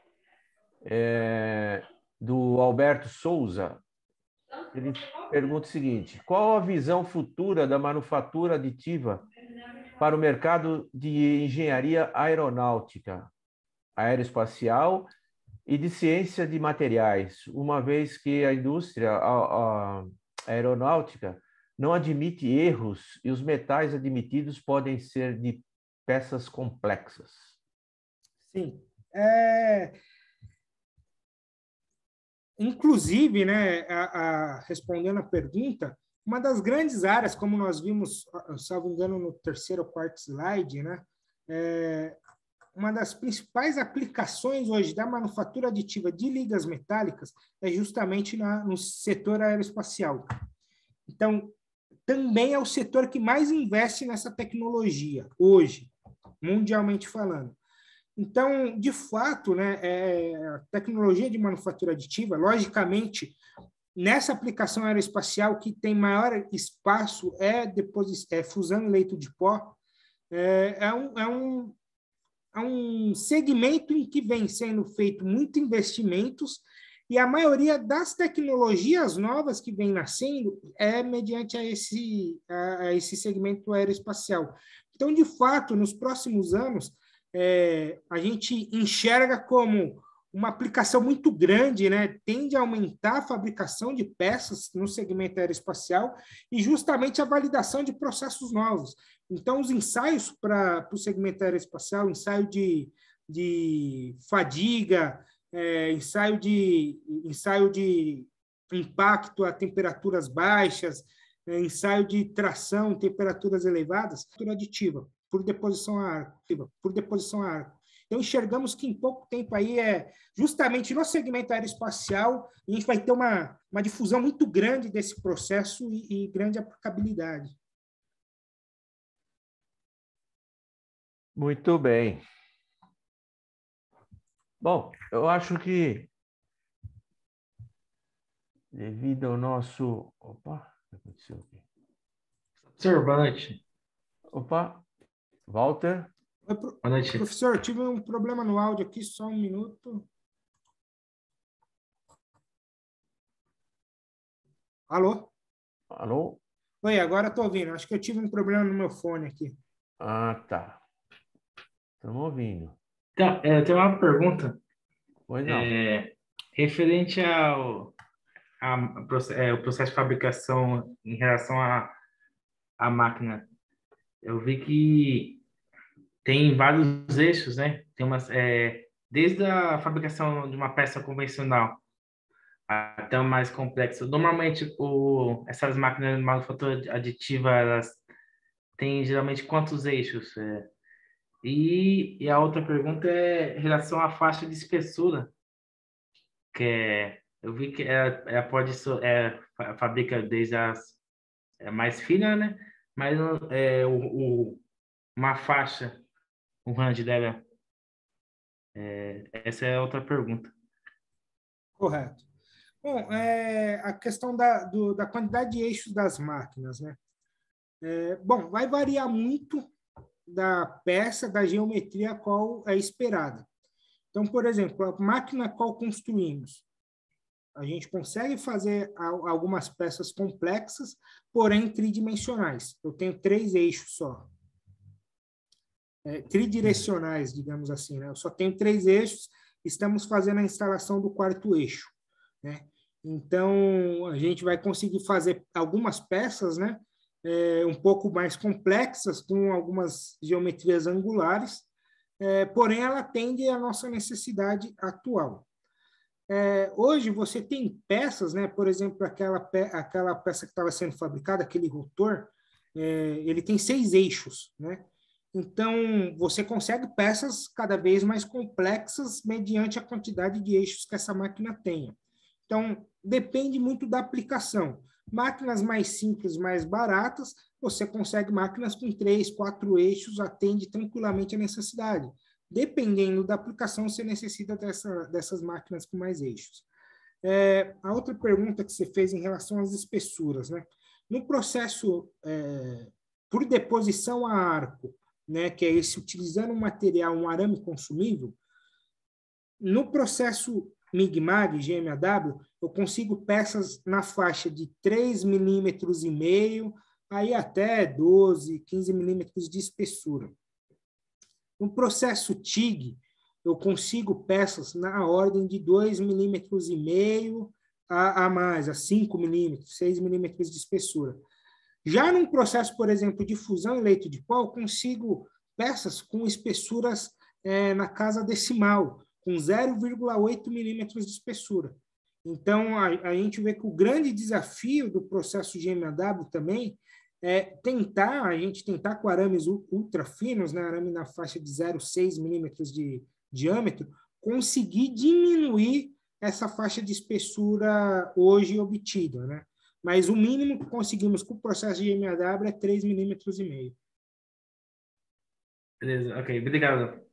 do Alberto Souza. Ele pergunta o seguinte: qual a visão futura da manufatura aditiva para o mercado de engenharia aeronáutica, aeroespacial e de ciência de materiais, uma vez que a indústria aeronáutica não admite erros e os metais admitidos podem ser de peças complexas? Sim. Inclusive, né, respondendo a pergunta, uma das grandes áreas, como nós vimos, salvo engano, no terceiro ou quarto slide, né, uma das principais aplicações hoje da manufatura aditiva de ligas metálicas é justamente no setor aeroespacial. Então, também é o setor que mais investe nessa tecnologia hoje, mundialmente falando. Então, de fato, né, a tecnologia de manufatura aditiva, logicamente, nessa aplicação aeroespacial que tem maior espaço fusão em leito de pó, é um segmento em que vem sendo feito muito investimentos e a maioria das tecnologias novas que vem nascendo é mediante a esse segmento aeroespacial. Então, de fato, nos próximos anos, a gente enxerga como uma aplicação muito grande, né? Tende a aumentar a fabricação de peças no segmento aeroespacial e justamente a validação de processos novos. Então, os ensaios para o segmento aeroespacial, ensaio de fadiga, ensaio de impacto a temperaturas baixas, ensaio de tração em temperaturas elevadas, aditiva, por deposição a arco. Então, enxergamos que em pouco tempo aí justamente no segmento aeroespacial, a gente vai ter uma difusão muito grande desse processo e grande aplicabilidade. Muito bem. Bom, eu acho que devido ao nosso... Opa, o que aconteceu aqui? Observante. Opa, Walter. Boa noite. Professor, eu tive um problema no áudio aqui, só um minuto. Alô? Alô? Oi, agora estou ouvindo. Acho que eu tive um problema no meu fone aqui. Ah, tá. Estamos ouvindo. Então, eu tenho uma pergunta. Pois não. Referente ao o processo de fabricação em relação à máquina. Eu vi que tem vários eixos, né? Tem desde a fabricação de uma peça convencional até o mais complexo. Normalmente, essas máquinas de manufatura aditiva, elas têm geralmente quantos eixos? E a outra pergunta é em relação à faixa de espessura, que Eu vi que fabrica desde as mais finas, né? Mas uma faixa, o range dela, essa é outra pergunta. Correto. Bom, a questão da quantidade de eixos das máquinas, né? Bom, vai variar muito da peça, da geometria a qual é esperada. Então, por exemplo, a máquina a qual construímos, a gente consegue fazer algumas peças complexas, porém tridimensionais. Eu tenho 3 eixos só. Tridirecionais, digamos assim, né? Eu só tenho 3 eixos, estamos fazendo a instalação do 4º eixo, né? Então, a gente vai conseguir fazer algumas peças, né? Um pouco mais complexas, com algumas geometrias angulares, porém, ela atende à nossa necessidade atual. Hoje, você tem peças, né? Por exemplo, aquela peça que estava sendo fabricada, aquele rotor, ele tem 6 eixos, né? Então, você consegue peças cada vez mais complexas mediante a quantidade de eixos que essa máquina tenha. Então, depende muito da aplicação. Máquinas mais simples, mais baratas, você consegue máquinas com 3, 4 eixos, atende tranquilamente a necessidade. Dependendo da aplicação, você necessita dessas máquinas com mais eixos. A outra pergunta que você fez em relação às espessuras, né? No processo por deposição a arco, né, que é esse utilizando um material, um arame consumível, no processo MIG-MAG, GMAW, eu consigo peças na faixa de 3,5 milímetros, aí até 12, 15 milímetros de espessura. No processo TIG, eu consigo peças na ordem de 2,5 milímetros a mais, a 5 milímetros, 6 milímetros de espessura. Já num processo, por exemplo, de fusão em leito de pó, eu consigo peças com espessuras na casa decimal, com 0,8 milímetros de espessura. Então, a gente vê que o grande desafio do processo GMAW também é a gente tentar com arames ultra finos, né, arame na faixa de 0,6 milímetros de diâmetro, conseguir diminuir essa faixa de espessura hoje obtida, né? Mas o mínimo que conseguimos com o processo de GMAW é 3,5 milímetros. Beleza, ok, obrigado.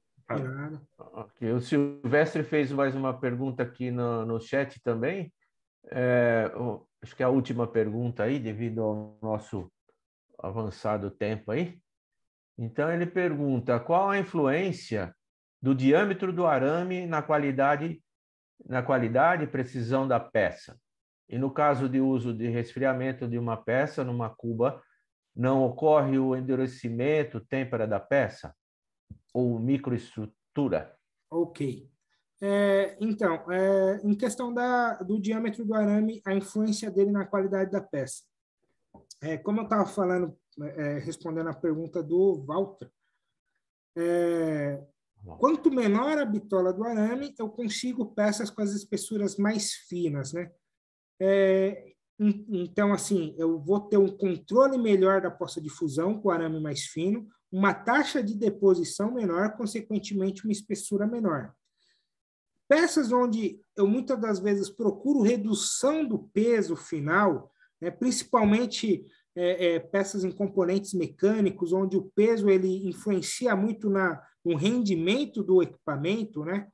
Okay. O Silvestre fez mais uma pergunta aqui no chat também. Acho que é a última pergunta aí, devido ao nosso avançado tempo aí. Então, ele pergunta: qual a influência do diâmetro do arame na qualidade e precisão da peça? E no caso de uso de resfriamento de uma peça numa cuba, não ocorre o endurecimento, têmpera da peça? Ou microestrutura? Ok. Então, em questão do diâmetro do arame, a influência dele na qualidade da peça. Como eu estava falando, respondendo a pergunta do Walter, quanto menor a bitola do arame, eu consigo peças com as espessuras mais finas, né? Então, assim, eu vou ter um controle melhor da poça de fusão com o arame mais fino, uma taxa de deposição menor, consequentemente, uma espessura menor. Peças onde eu muitas das vezes procuro redução do peso final, né, principalmente peças em componentes mecânicos, onde o peso ele influencia muito no rendimento do equipamento, né?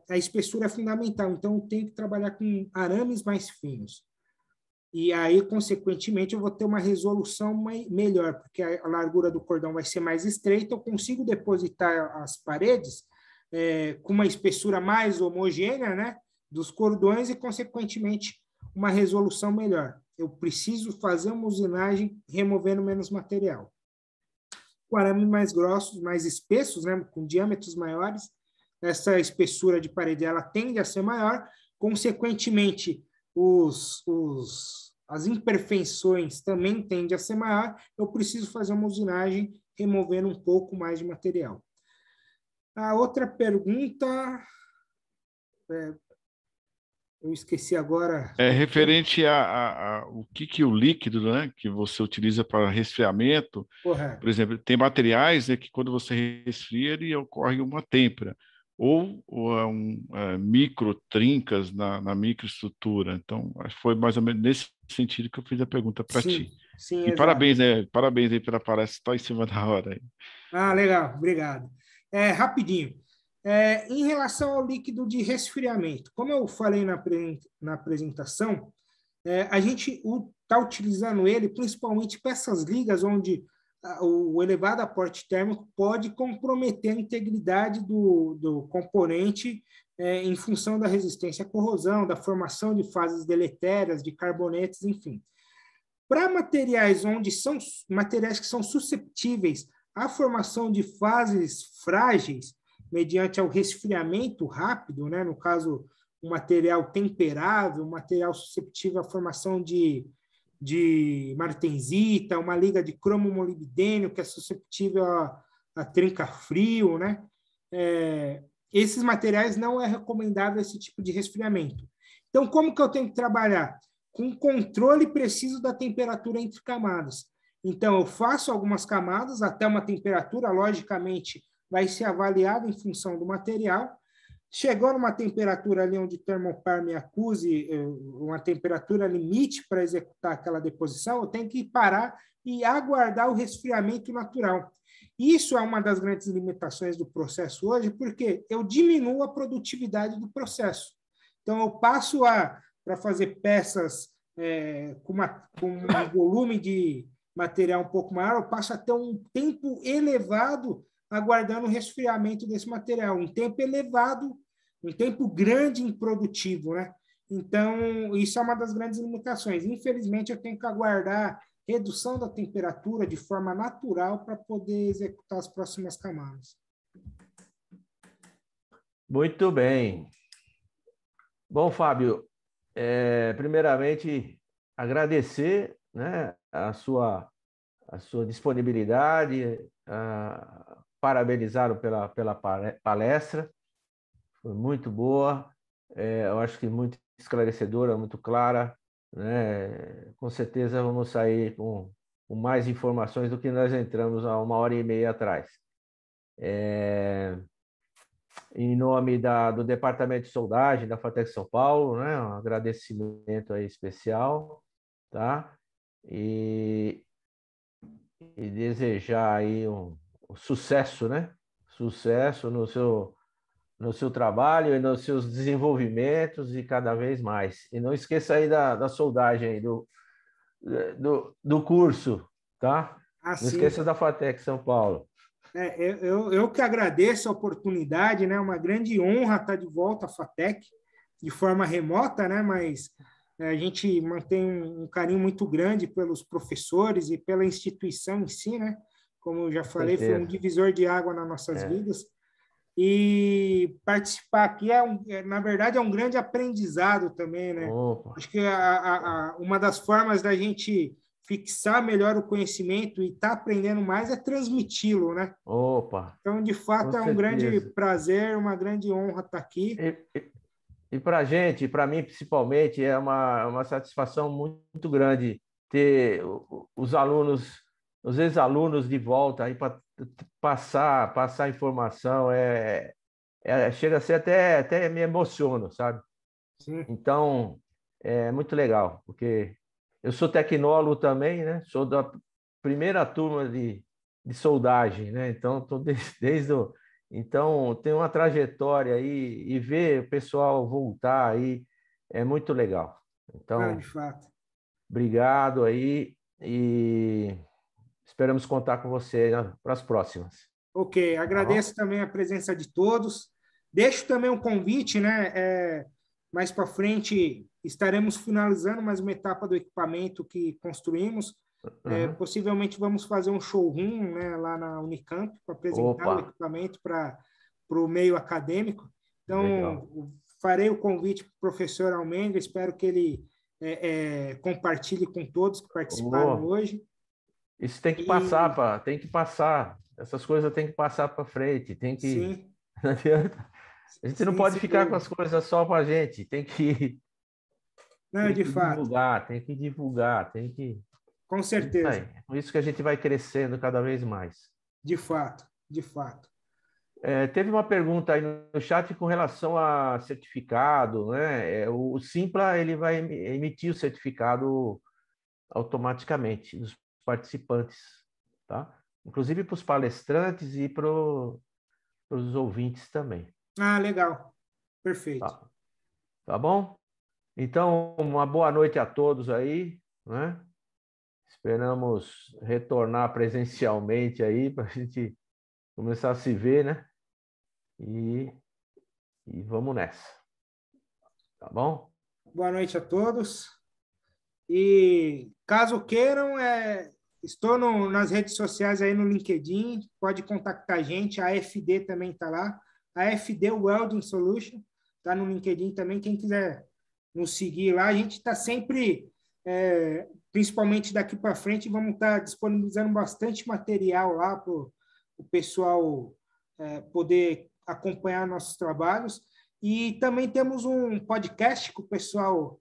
A espessura é fundamental, então eu tenho que trabalhar com arames mais finos. E aí, consequentemente, eu vou ter uma resolução melhor, porque a largura do cordão vai ser mais estreita, eu consigo depositar as paredes com uma espessura mais homogênea, né, dos cordões e, consequentemente, uma resolução melhor. Eu preciso fazer uma usinagem removendo menos material. Com arames mais grossos, mais espessos, né, com diâmetros maiores, essa espessura de parede ela tende a ser maior, consequentemente, as imperfeições também tendem a ser maior, eu preciso fazer uma usinagem removendo um pouco mais de material. A outra pergunta, eu esqueci agora. É referente o que o líquido, né, que você utiliza para resfriamento. Correto. Por exemplo, tem materiais, né, que quando você resfria, ele ocorre uma têmpera. ou micro trincas na microestrutura. Então, acho que foi mais ou menos nesse sentido que eu fiz a pergunta para ti. Sim, E exato. parabéns, né? Parabéns aí pela palestra, está em cima da hora aí. Legal, obrigado. Rapidinho. Em relação ao líquido de resfriamento, como eu falei na apresentação, a gente está utilizando ele principalmente para essas ligas onde o elevado aporte térmico pode comprometer a integridade do componente em função da resistência à corrosão, da formação de fases deletérias, de carbonetos, enfim. Para materiais materiais que são susceptíveis à formação de fases frágeis, mediante ao resfriamento rápido, né? No caso, um material temperável, um material suscetível à formação de martensita, uma liga de cromo-molibdênio, que é suscetível a trinca-frio, né? Esses materiais não é recomendável esse tipo de resfriamento. Então, como que eu tenho que trabalhar? Com controle preciso da temperatura entre camadas. Então, eu faço algumas camadas até uma temperatura, logicamente, vai ser avaliada em função do material. Chegou numa temperatura ali onde o termopar me acuse uma temperatura limite para executar aquela deposição, eu tenho que parar e aguardar o resfriamento natural. Isso é uma das grandes limitações do processo hoje, porque eu diminuo a produtividade do processo. Então, eu passo para fazer peças com um volume de material um pouco maior, eu passo a ter um tempo elevado aguardando o resfriamento desse material, um tempo elevado, um tempo grande improdutivo, né? Então, isso é uma das grandes limitações. Infelizmente, eu tenho que aguardar redução da temperatura de forma natural para poder executar as próximas camadas. Muito bem. Bom, Fábio, primeiramente, agradecer, né, a sua disponibilidade, parabenizá-lo pela palestra, foi muito boa, eu acho que muito esclarecedora, muito clara, né? Com certeza vamos sair com mais informações do que nós entramos há 1h30 atrás. Em nome do Departamento de Soldagem da FATEC São Paulo, né? Um agradecimento aí especial, tá? E desejar aí um sucesso, né? Sucesso no seu trabalho e nos seus desenvolvimentos e cada vez mais. E não esqueça aí da soldagem aí, do curso, tá? Não esqueça da FATEC São Paulo. Eu que agradeço a oportunidade, né? Uma grande honra estar de volta à FATEC de forma remota, né? Mas a gente mantém um carinho muito grande pelos professores e pela instituição em si, né? Como eu já falei, foi um divisor de água nas nossas vidas. E participar aqui na verdade, é um grande aprendizado também, né? Opa. Acho que uma das formas da gente fixar melhor o conhecimento e estar aprendendo mais é transmiti-lo, né? Opa. Então, de fato, é um grande prazer, uma grande honra estar aqui. E para a gente, para mim principalmente, é uma satisfação muito grande ter os alunos, os ex-alunos de volta aí para passar informação. Chega a ser até me emociono, sabe? Sim. Então, é muito legal, porque eu sou tecnólogo também, né? Sou da primeira turma de soldagem, né? Então, estou Então, tem uma trajetória aí e ver o pessoal voltar aí é muito legal. Então, de fato. Obrigado aí e esperamos contar com você para as próximas. Ok, agradeço também a presença de todos. Deixo também um convite, né? Mais para frente estaremos finalizando mais uma etapa do equipamento que construímos. Possivelmente vamos fazer um showroom, né, lá na Unicamp para apresentar o equipamento para o meio acadêmico. Então, farei o convite para o professor Almendra, espero que ele compartilhe com todos que participaram hoje. Isso tem que passar, essas coisas tem que passar para frente, tem que... Sim. Não adianta. A gente não pode ficar com as coisas só para a gente, tem que... divulgar, tem que divulgar, tem que... Com certeza. É por isso que a gente vai crescendo cada vez mais. De fato, de fato. Teve uma pergunta aí no chat com relação a certificado, né? O Simpla ele vai emitir o certificado automaticamente dos participantes, tá? Inclusive para os palestrantes e para os ouvintes também. Ah, legal. Perfeito. Tá bom? Então, uma boa noite a todos aí, né? Esperamos retornar presencialmente aí para a gente começar a se ver, né? E vamos nessa. Tá bom? Boa noite a todos. E caso queiram, estou nas redes sociais aí no LinkedIn, pode contactar a gente, a AFD também está lá, a AFD Welding Solution, está no LinkedIn também, quem quiser nos seguir lá, a gente está sempre, principalmente daqui para frente, vamos estar disponibilizando bastante material lá para o pessoal poder acompanhar nossos trabalhos, e também temos um podcast que o pessoal,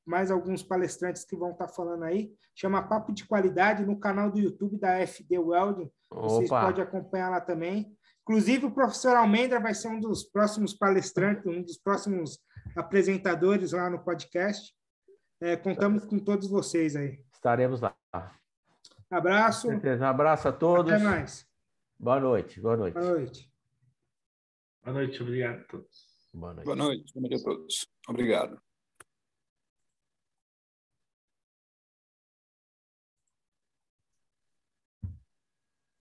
mais alguns palestrantes que vão estar falando aí, chama Papo de Qualidade, no canal do YouTube da AFD Welding. Vocês podem acompanhar lá também. Inclusive, o professor Almendra vai ser um dos próximos palestrantes, um dos próximos apresentadores lá no podcast. Contamos com todos vocês aí. Estaremos lá. Abraço. Com certeza. Um abraço a todos. Até mais. Boa noite. Boa noite. Boa noite. Boa noite, obrigado a todos. Boa noite. Boa noite a todos. Obrigado.